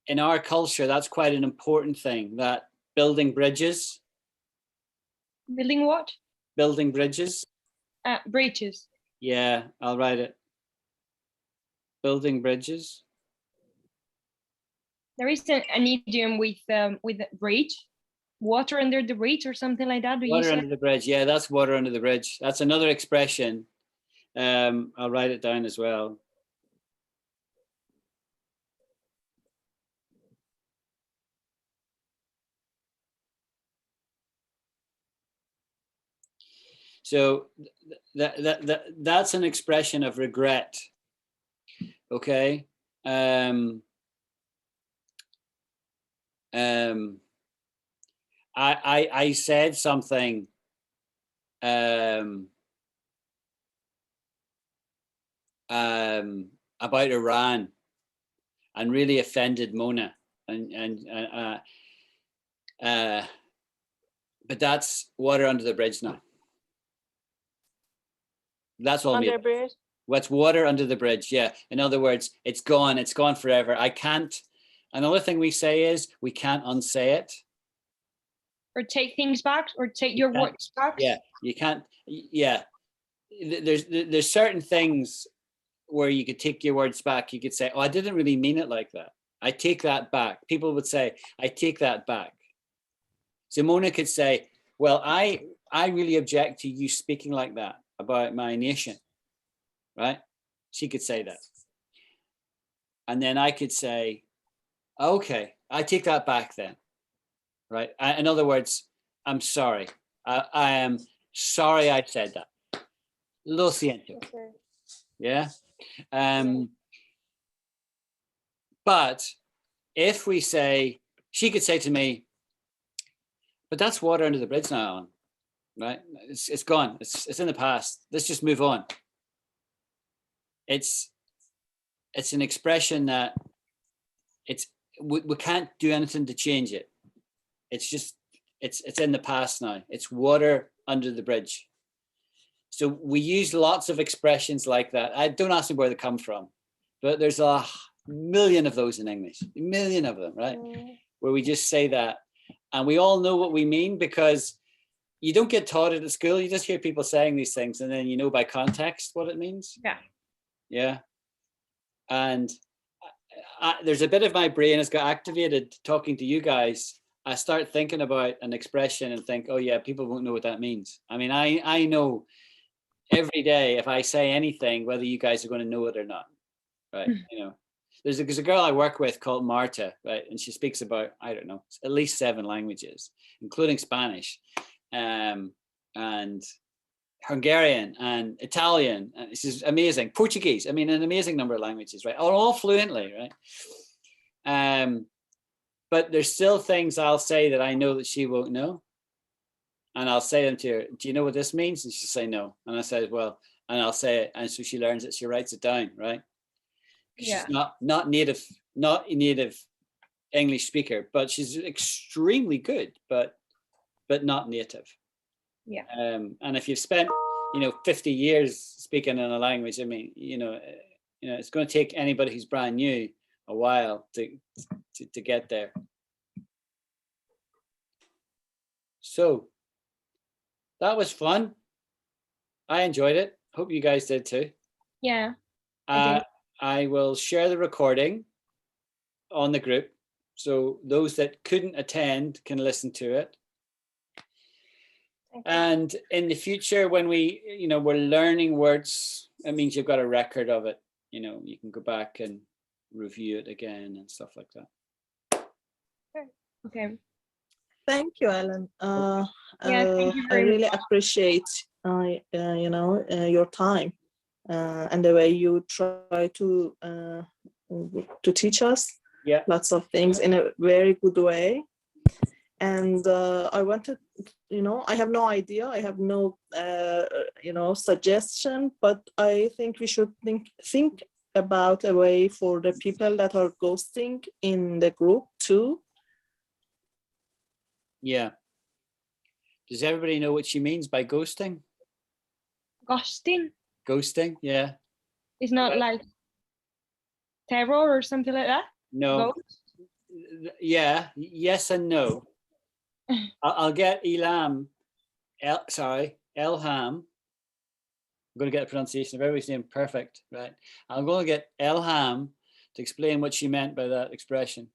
in our culture, that's quite an important thing, that building bridges. Building what? Building bridges. Bridges. Yeah, I'll write it. Building bridges. There is an idiom with bridge, water under the bridge or something like that. Water under the bridge. Yeah, that's water under the bridge. That's another expression. I'll write it down as well. So that's an expression of regret. Okay. I said something about Iran and really offended Mona, but that's water under the bridge now. That's all. Under bridge. What's water under the bridge? Yeah. In other words, it's gone. It's gone forever. I can't. Another thing we say is we can't unsay it. Or take things back, or take your words back. Yeah, you can't. Yeah, there's certain things where you could take your words back. You could say, "Oh, I didn't really mean it like that. I take that back." People would say, "I take that back." So Mona could say, "Well, I really object to you speaking like that about my nation," right? She could say that, and then I could say, "Okay, I take that back then." Right. In other words, I'm sorry. I am sorry I said that. Lo siento. Okay. Yeah. But if we say, she could say to me, but that's water under the bridge now, Alan. Right? It's gone. It's in the past. Let's just move on. It's an expression that we can't do anything to change it. It's just, it's in the past now. It's water under the bridge. So we use lots of expressions like that. I don't ask me where they come from, but there's a million of those in English, a million of them, right? Where we just say that. And we all know what we mean because you don't get taught it at school. You just hear people saying these things and then you know by context what it means. Yeah. Yeah. And there's a bit of my brain has got activated talking to you guys. I start thinking about an expression and think, oh yeah, people won't know what that means. I mean, I know every day if I say anything, whether you guys are going to know it or not, right? You know, there's a girl I work with called Marta, right? And she speaks about, I don't know, at least 7 languages, including Spanish, and Hungarian and Italian. And this is amazing. Portuguese. I mean, an amazing number of languages, right? All fluently, right? But there's still things I'll say that I know that she won't know. And I'll say them to her, do you know what this means? And she'll say no. And I say, well, and I'll say it. And so she learns it, she writes it down, right? Yeah. She's not native English speaker, but she's extremely good, but not native. Yeah. And if you've spent, 50 years speaking in a language, I mean, it's going to take anybody who's brand new a while to get there. So that was fun. I enjoyed it. Hope you guys did too. Yeah. I will share the recording on the group, so those that couldn't attend can listen to it. And in the future, when we're learning words, it means you've got a record of it. You can go back and review it again and stuff like that. Okay. Thank you, Alan. Thank you I very really much. appreciate, your time and the way you try to teach us lots of things in a very good way. And I wanted, I have no idea, I have no, suggestion, but I think we should think about a way for the people that are ghosting in the group too. Yeah. Does everybody know what she means by ghosting? Ghosting? Ghosting, yeah. It's not like terror or something like that? No. Ghost? Yeah, yes and no. I'll get Elham. I'm going to get the pronunciation of everybody's name perfect, right? I'm going to get Elham to explain what she meant by that expression.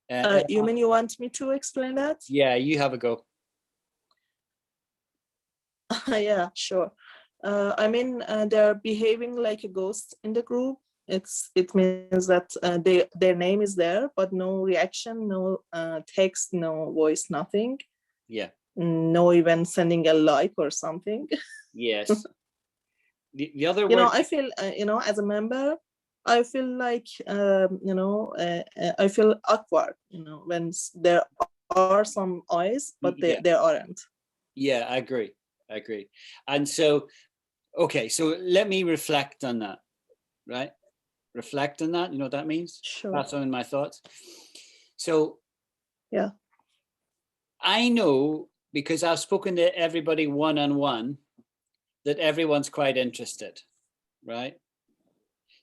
You mean you want me to explain that? Yeah, you have a go. Yeah, sure. I mean, they're behaving like a ghost in the group. It means that their name is there, but no reaction, no text, no voice, nothing. Yeah. No even sending a like or something. Yes. The other word. I feel, as a member, I feel like, I feel awkward, when there are some eyes, but there aren't. Yeah, I agree. And so, okay, so let me reflect on that, right? Reflect on that, you know what that means? Sure. That's on my thoughts. So, yeah, I know, because I've spoken to everybody one-on-one, that everyone's quite interested, right?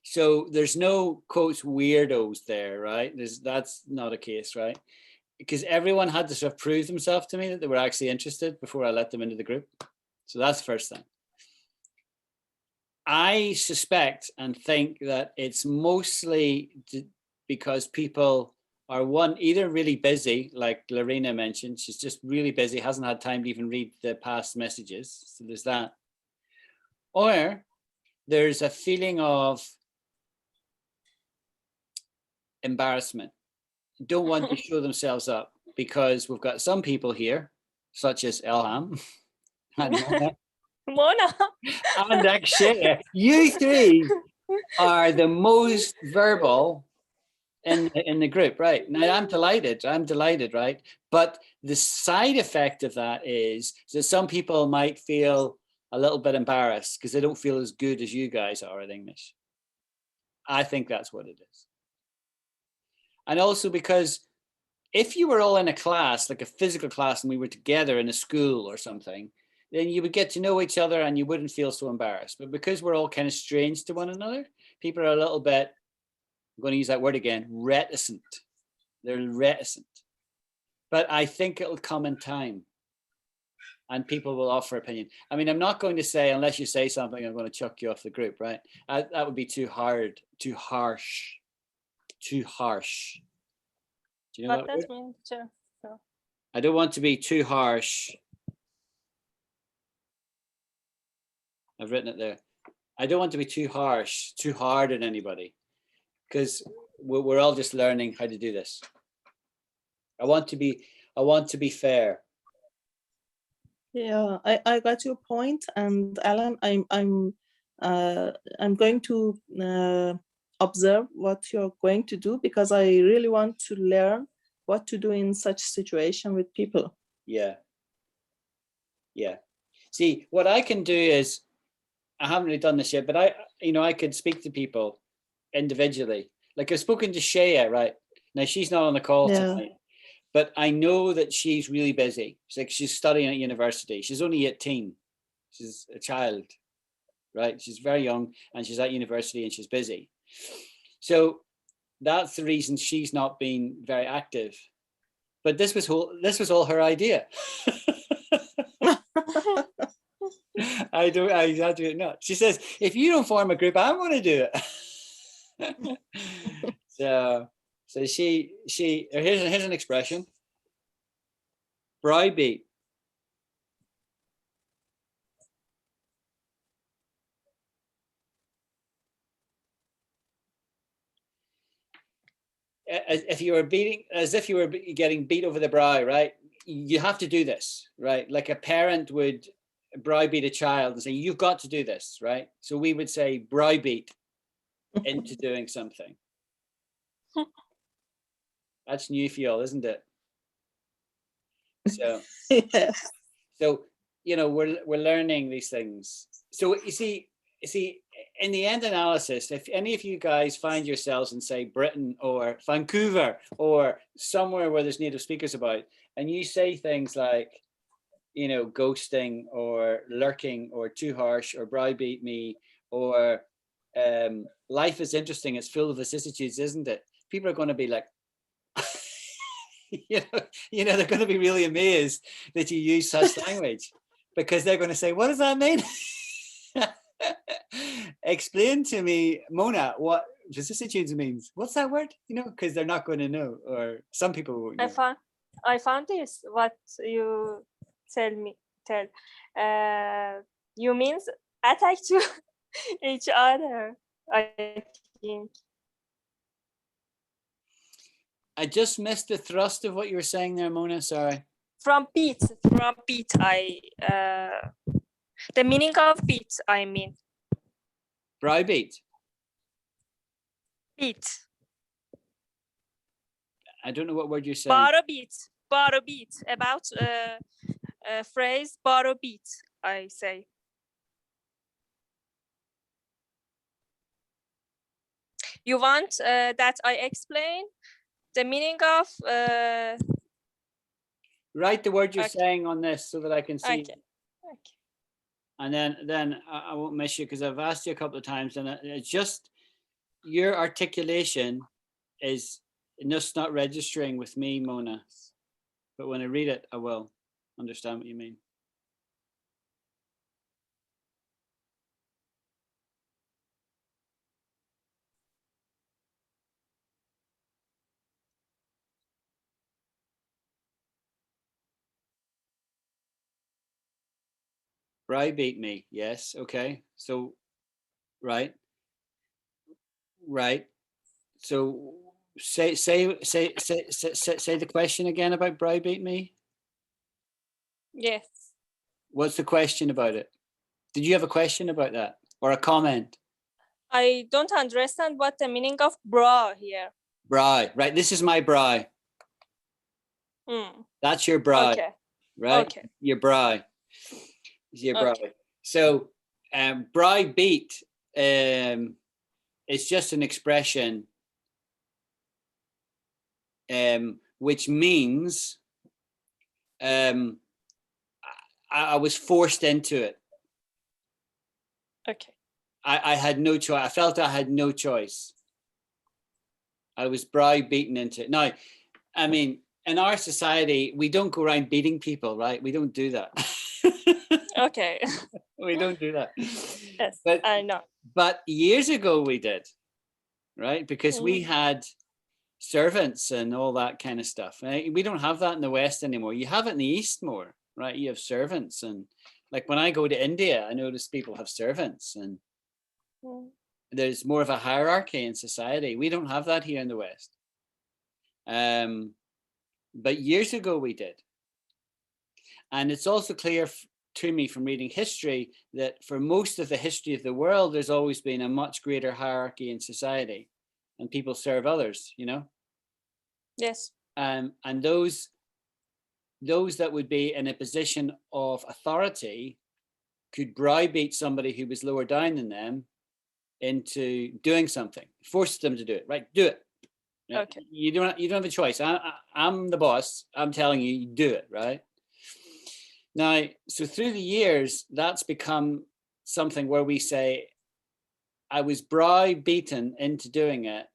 So there's no, quotes, weirdos there, right? That's not a case, right? Because everyone had to sort of prove themselves to me that they were actually interested before I let them into the group. So that's the first thing. I suspect and think that it's mostly because people are either really busy, like Lorena mentioned, she's just really busy, hasn't had time to even read the past messages. So there's that. Or there's a feeling of embarrassment. Don't want to show themselves up because we've got some people here, such as Elham and Mona. And actually, you three are the most verbal in the group, right? Now I'm delighted, right? But the side effect of that is that some people might feel a little bit embarrassed because they don't feel as good as you guys are at English. I think that's what it is. And also because if you were all in a class, like a physical class, and we were together in a school or something, then you would get to know each other and you wouldn't feel so embarrassed. But because we're all kind of strange to one another, people are a little bit, I'm going to use that word again, reticent. They're reticent. But I think it'll come in time. and people will offer opinion. I mean, I'm not going to say, unless you say something, I'm going to chuck you off the group, right? That would be too hard, too harsh, too harsh. Do you know what that means? So. I don't want to be too harsh. I've written it there. I don't want to be too harsh, too hard on anybody, because we're all just learning how to do this. I want to be fair. Yeah, I got your point, and Alan, I'm going to observe what you're going to do, because I really want to learn what to do in such situation with people. Yeah. See, what I can do is, I haven't really done this yet, but I could speak to people individually. Like I've spoken to Shea, right? Now she's not on the call tonight, but I know that she's really busy. She's studying at university. She's only 18. She's a child, right? She's very young and she's at university and she's busy. So that's the reason she's not been very active. But this was all her idea. I do it not. She says, if you don't form a group, I'm going to do it. so she here's an expression. Browbeat. As if you were getting beat over the brow, right? You have to do this, right? Like a parent would browbeat a child and say, you've got to do this, right? So we would say browbeat into doing something. That's new for you all, isn't it? So, Yes. So we're learning these things. So you see, in the end analysis, if any of you guys find yourselves in, say, Britain or Vancouver or somewhere where there's native speakers about, and you say things like, ghosting or lurking or too harsh or browbeat me or life is interesting, it's full of vicissitudes, isn't it? People are going to be like, they're going to be really amazed that you use such language, because they're going to say, what does that mean? Explain to me, Mona, what vicissitudes means. What's that word? Because they're not going to know, or some people won't know. I found this, what you tell. You means attack to each other, I think. I just missed the thrust of what you were saying there, Mona. Sorry. From beat, the meaning of beat, I mean. Browbeat. Beat. I don't know what word you're saying. Borrow beat. About phrase borrow beat, I say. You want that I explain the meaning of write the word you're saying on this so that I can see. Okay. And then I won't miss you, because I've asked you a couple of times, and it's just your articulation is just not registering with me, Mona. But when I read it, I will understand what you mean. Browbeat me. Yes. Okay. So, right. So say the question again about browbeat me. Yes. What's the question about it? Did you have a question about that or a comment? I don't understand what the meaning of bra here. Brow. Right. This is my brow. That's your brow. Okay. Right. Okay. Your brow. Your brow. Okay. So browbeat is just an expression which means I was forced into it. Okay. I had no choice. I felt I had no choice. I was browbeaten into it. Now, I mean, in our society, we don't go around beating people, right? We don't do that. Okay. We don't do that. Yes, But, I know. but years ago we did, right? Because we Mhm. had servants and all that kind of stuff. Right? We don't have that in the West anymore. You have it in the East more, right? You have servants, and like when I go to India, I notice people have servants, and Mm. there's more of a hierarchy in society. We don't have that here in the West. But years ago we did. And it's also clear to me from reading history that for most of the history of the world, there's always been a much greater hierarchy in society, and people serve others, you know? Yes. And those that would be in a position of authority could browbeat somebody who was lower down than them into doing something, force them to do it, right? Do it. Okay. You don't have a choice. I'm the boss. I'm telling you, you do it, right? Now, so through the years, that's become something where we say, I was browbeaten into doing it.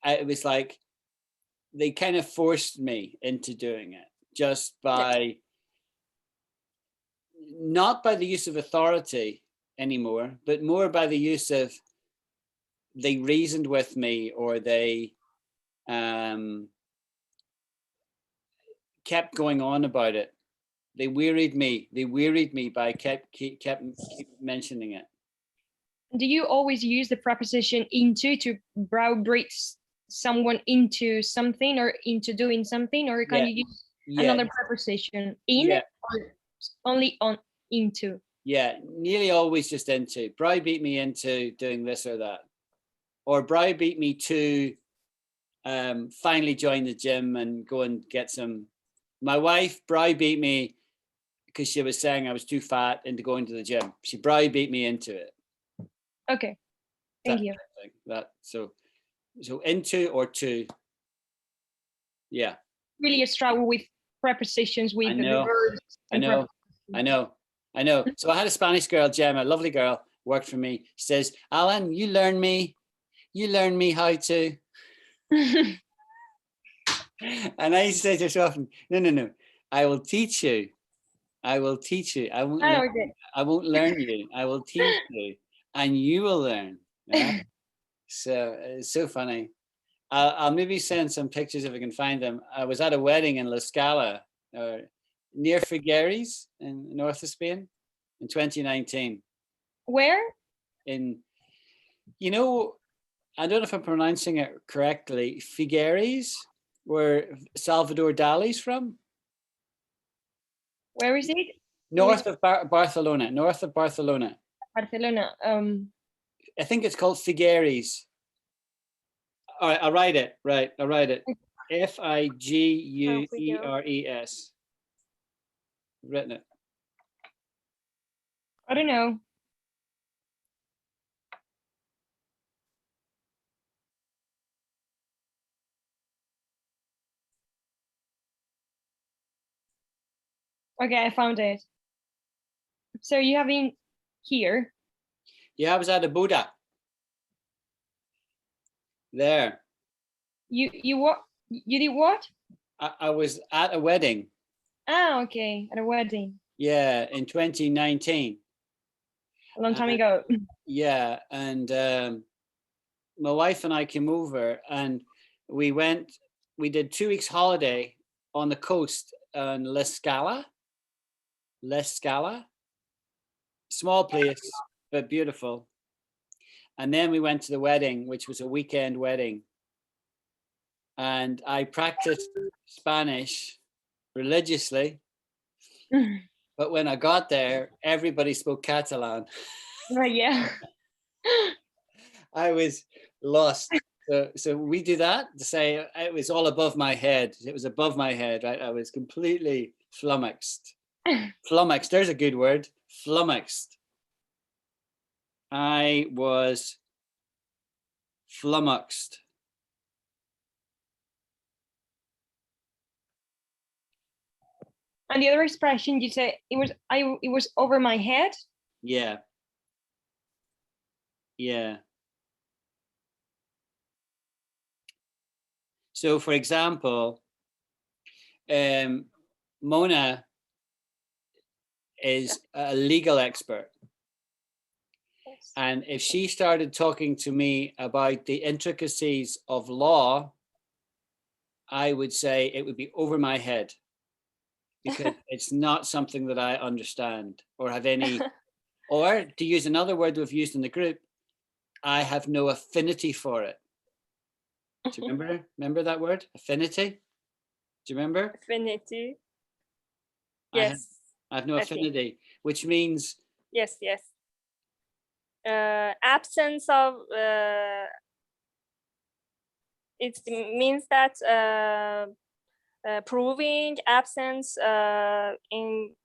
It was like they kind of forced me into doing it just by, not by the use of authority anymore, but more by the use of, they reasoned with me, or they kept going on about it. They wearied me. They wearied me by keep mentioning it. Do you always use the preposition into to browbeat someone into something or into doing something, or can you use another preposition in or only on into? Yeah, nearly always just into. Browbeat me into doing this or that, or browbeat me to finally join the gym and go and get some. My wife browbeat me because she was saying I was too fat into going to the gym. She browbeat me into it. Okay, thank you. So into or to. Yeah. Really a struggle with prepositions, with the verbs. I know. So I had a Spanish girl, Gemma, a lovely girl, worked for me. She says, Alan, you learn me how to. And I used to say to her so often, no. I will teach you. I won't I won't learn you. I will teach you, and you will learn. Yeah? So it's so funny. I'll maybe send some pictures if I can find them. I was at a wedding in La Scala, near Figueres in north of Spain in 2019. Where? I don't know if I'm pronouncing it correctly. Figueres, where Salvador Dali's from. Where is it? North of Barcelona. Barcelona. I think it's called Figueres. All right, I'll write it. Right, I'll write it. Figueres. I've written it. I don't know. Okay, I found it. So you have been here? Yeah, I was at a Buddha. There. You what? You did what? I was at a wedding. Ah, okay, at a wedding. Yeah, in 2019. A long time ago. Yeah, and my wife and I came over, and we did 2 weeks holiday on the coast in La Scala. Small place, but beautiful. And then we went to the wedding, which was a weekend wedding. And I practiced Spanish religiously. But when I got there, everybody spoke Catalan. Yeah. I was lost. So we do that to say it was all above my head. It was above my head, right? I was completely flummoxed. Flummoxed, there's a good word. Flummoxed. I was flummoxed. And the other expression you say it was over my head? Yeah. Yeah. So for example, Mona is a legal expert. Yes. And if she started talking to me about the intricacies of law, I would say it would be over my head, because it's not something that I understand or have any, or to use another word we've used in the group, I have no affinity for it. Do you remember that word? Affinity? Do you remember? Affinity. Yes. I have no affinity, which means... Yes, yes. Absence of... it means that proving absence in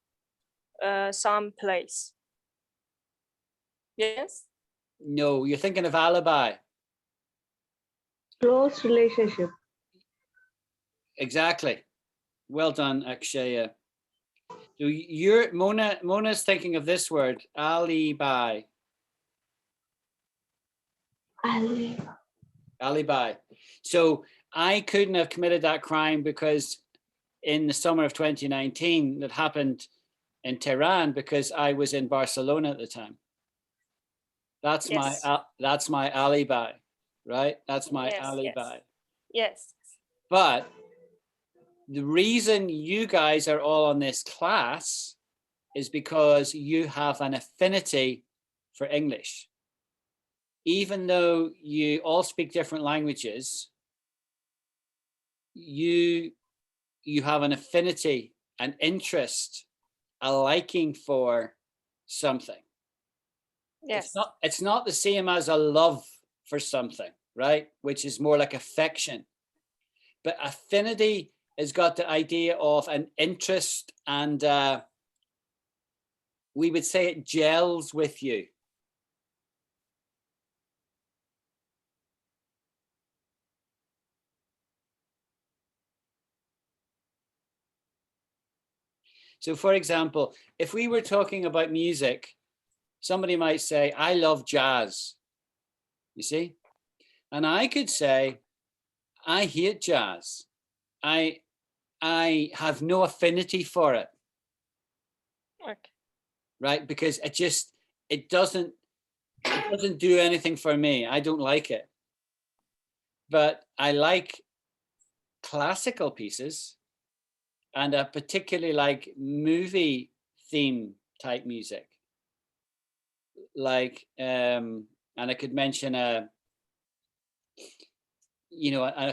some place. Yes? No, you're thinking of alibi. Close relationship. Exactly. Well done, Akshaya. So you're Mona's thinking of this word, alibi. Alibi. So I couldn't have committed that crime because in the summer of 2019 that happened in Tehran, because I was in Barcelona at the time. That's yes. my alibi, right? That's my yes, alibi. Yes. But the reason you guys are all on this class is because you have an affinity for English. Even though you all speak different languages, you have an affinity, an interest, a liking for something. Yes. It's not the same as a love for something, right? Which is more like affection. But affinity has got the idea of an interest, and we would say it gels with you. So for example, if we were talking about music, somebody might say, I love jazz, you see? And I could say, I hate jazz. I have no affinity for it. Okay. Right? Because it doesn't do anything for me. I don't like it. But I like classical pieces, and I particularly like movie theme type music. Like, and I could mention a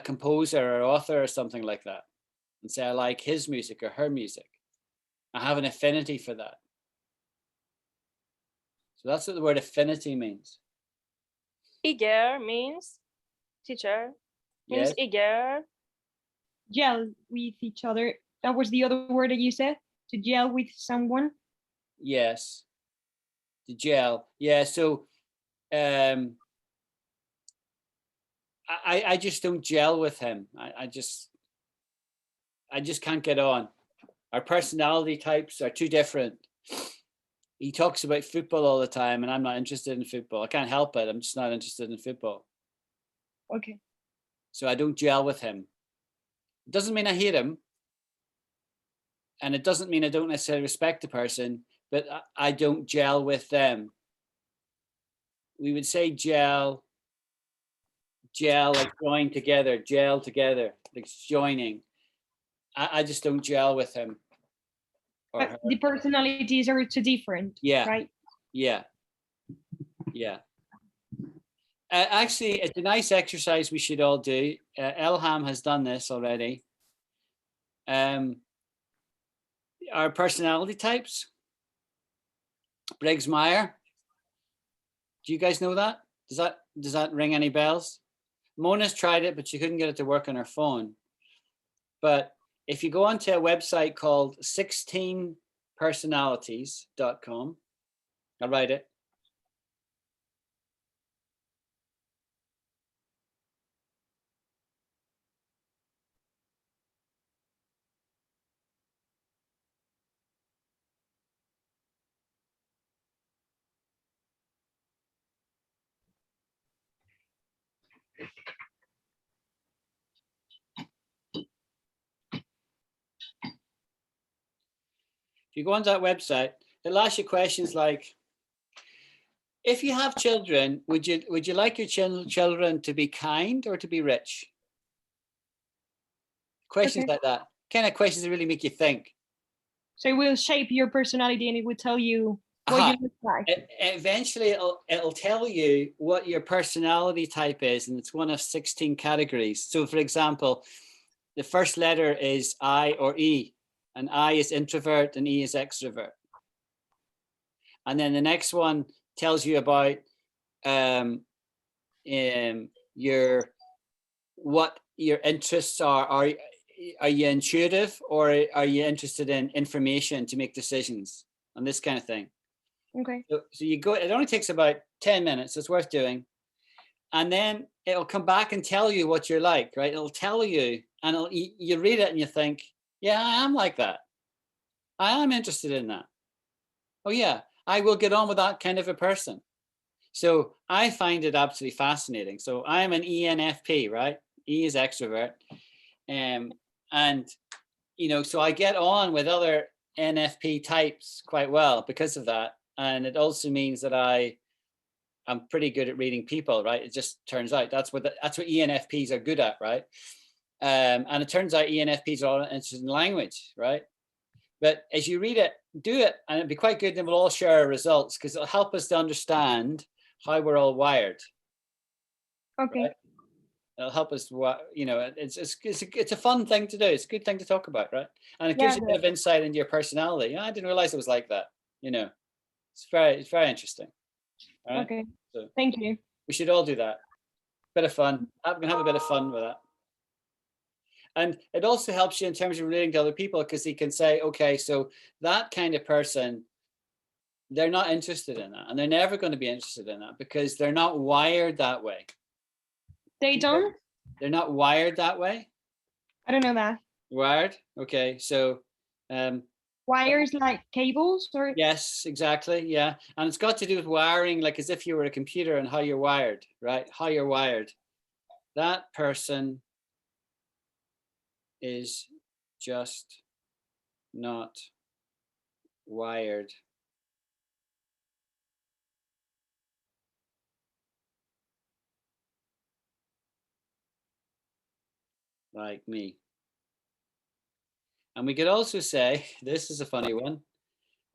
composer or author or something like that, and say I like his music or her music. I have an affinity for that. So that's what the word affinity means. Eager means, teacher, means Yes. eager. Gel with each other. That was the other word that you said, to gel with someone. Yes. To gel. Yeah. So I just don't gel with him. I just can't get on. Our personality types are too different. He talks about football all the time, and I'm not interested in football. I can't help it. I'm just not interested in football. Okay. So I don't gel with him. It doesn't mean I hate him. And it doesn't mean I don't necessarily respect the person, but I don't gel with them. We would say gel, like join together, gel together, like joining. I just don't gel with him. But the personalities are too different. Yeah. Right? Yeah. Yeah. Actually, it's a nice exercise we should all do. Elham has done this already. Our personality types. Briggs-Meyer. Do you guys know that? Does that ring any bells? Mona's tried it, but she couldn't get it to work on her phone. But if you go onto a website called 16personalities.com, I'll write it. If you go onto that website, it'll ask you questions like, if you have children, would you like your children to be kind or to be rich? Questions like that. Kind of questions that really make you think. So it will shape your personality and it will tell you what you look like. Eventually, it'll tell you what your personality type is, and it's one of 16 categories. So, for example, the first letter is I or E, and I is introvert and E is extrovert. And then the next one tells you about what your interests are. Are you intuitive, or are you interested in information to make decisions on this kind of thing? Okay. So you go, it only takes about 10 minutes. It's worth doing. And then it'll come back and tell you what you're like, right? It'll tell you, and you read it and you think, yeah, I am like that. I am interested in that. Oh yeah, I will get on with that kind of a person. So I find it absolutely fascinating. So I'm an ENFP, right? E is extrovert. And, you know, so I get on with other NFP types quite well because of that. And it also means that I'm pretty good at reading people, right? It just turns out that's what ENFPs are good at, right? And it turns out ENFPs are all interested in language, right? But as you read it, do it, and it'd be quite good. And we'll all share our results because it'll help us to understand how we're all wired. Okay. Right? It'll help us, you know, it's a fun thing to do. It's a good thing to talk about, right? And it gives you a bit of insight into your personality. I didn't realize it was like that, you know. It's very interesting. Right? Okay. So thank you. We should all do that. Bit of fun. I'm gonna have a bit of fun with that. And it also helps you in terms of relating to other people, because you can say, okay, so that kind of person, they're not interested in that, and they're never going to be interested in that because they're not wired that way. They don't? They're not wired that way? I don't know that. Wired? Okay, so wires like cables, or? Yes, exactly. Yeah. And it's got to do with wiring, like as if you were a computer and how you're wired, right? How you're wired. That person is just not wired like me. And we could also say, this is a funny one,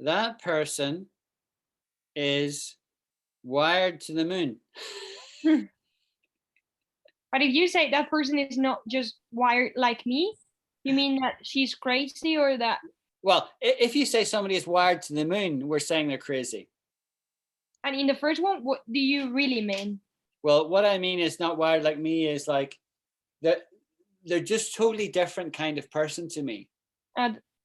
that person is wired to the moon. But if you say that person is not just wired like me, you mean that she's crazy, or that? Well, if you say somebody is wired to the moon, we're saying they're crazy. And in the first one, what do you really mean? Well, what I mean is not wired like me is like they're just totally different kind of person to me.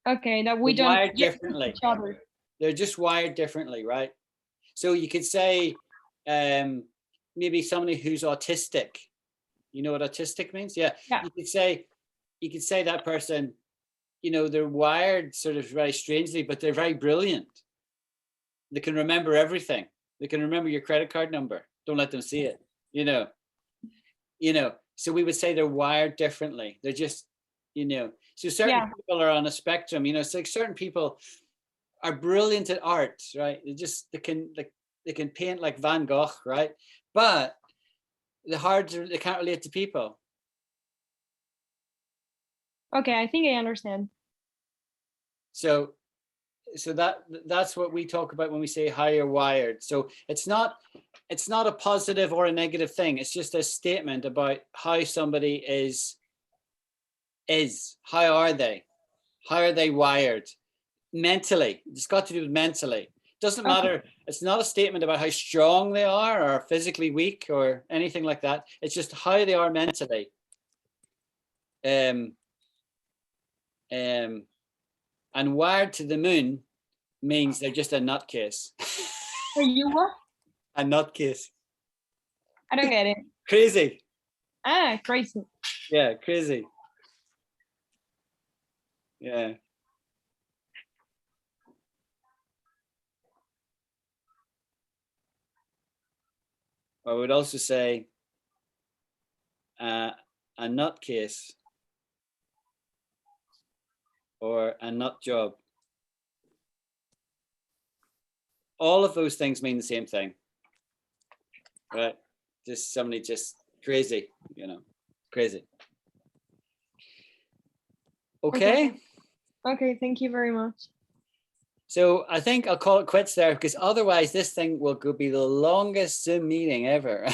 Okay, that we don't wired differently. Each other. They're just wired differently, right? So you could say maybe somebody who's autistic. You know what autistic means? Yeah. You could say that person, you know, they're wired sort of very strangely, but they're very brilliant. They can remember everything. They can remember your credit card number. Don't let them see it. You know. So we would say they're wired differently. They're just, you know. So certain people are on a spectrum. You know, it's like certain people are brilliant at art, right? They can paint like Van Gogh, right? But they can't relate to people. Okay, I think I understand. So that's what we talk about when we say how you're wired. So it's not a positive or a negative thing. It's just a statement about how somebody is. How are they wired mentally? It's got to do with mentally. Doesn't matter. It's not a statement about how strong they are or physically weak or anything like that. It's just how they are mentally. And wired to the moon means they're just a nutcase. Are you what? A nutcase. I don't get it. Crazy. Crazy. Yeah, crazy. Yeah. I would also say a nutcase or a nut job. all of those things mean the same thing, right? Just somebody just crazy, you know, crazy. Okay. Okay, thank you very much. So I think I'll call it quits there, because otherwise this thing will go be the longest Zoom meeting ever.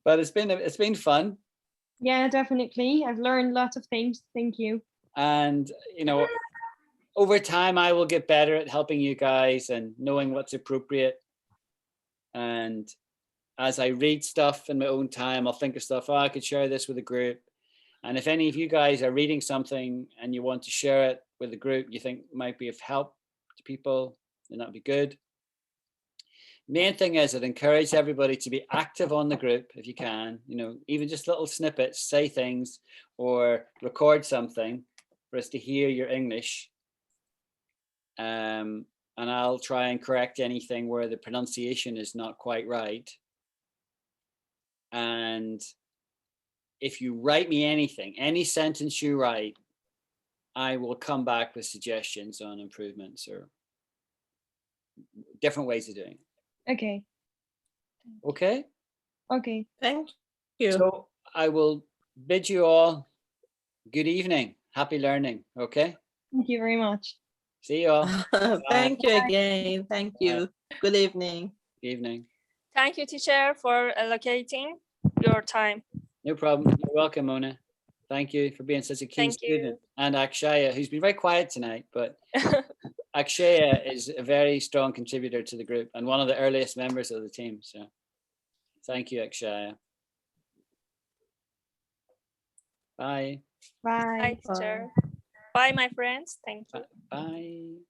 But it's been fun. Yeah, definitely. I've learned lots of things. Thank you. And you know, over time I will get better at helping you guys and knowing what's appropriate. And as I read stuff in my own time, I'll think of stuff, oh, I could share this with a group. And if any of you guys are reading something and you want to share it with a group you think might be of help to people, then that'd be good. Main thing is I'd encourage everybody to be active on the group if you can, you know, even just little snippets, say things or record something for us to hear your English. And I'll try and correct anything where the pronunciation is not quite right. And if you write me anything, any sentence you write, I will come back with suggestions on improvements or different ways of doing it. Okay. Okay? Okay. Thank you. So I will bid you all good evening. Happy learning. Okay? Thank you very much. See you all. Thank you again. Thank you. Good evening. Good evening. Thank you, teacher, for allocating your time. No problem. You're welcome, Mona. Thank you for being such a keen student. And Akshaya, who's been very quiet tonight, but Akshaya is a very strong contributor to the group and one of the earliest members of the team. So thank you, Akshaya. Bye. Bye. Bye, teacher. Bye, my friends. Thank you. Bye.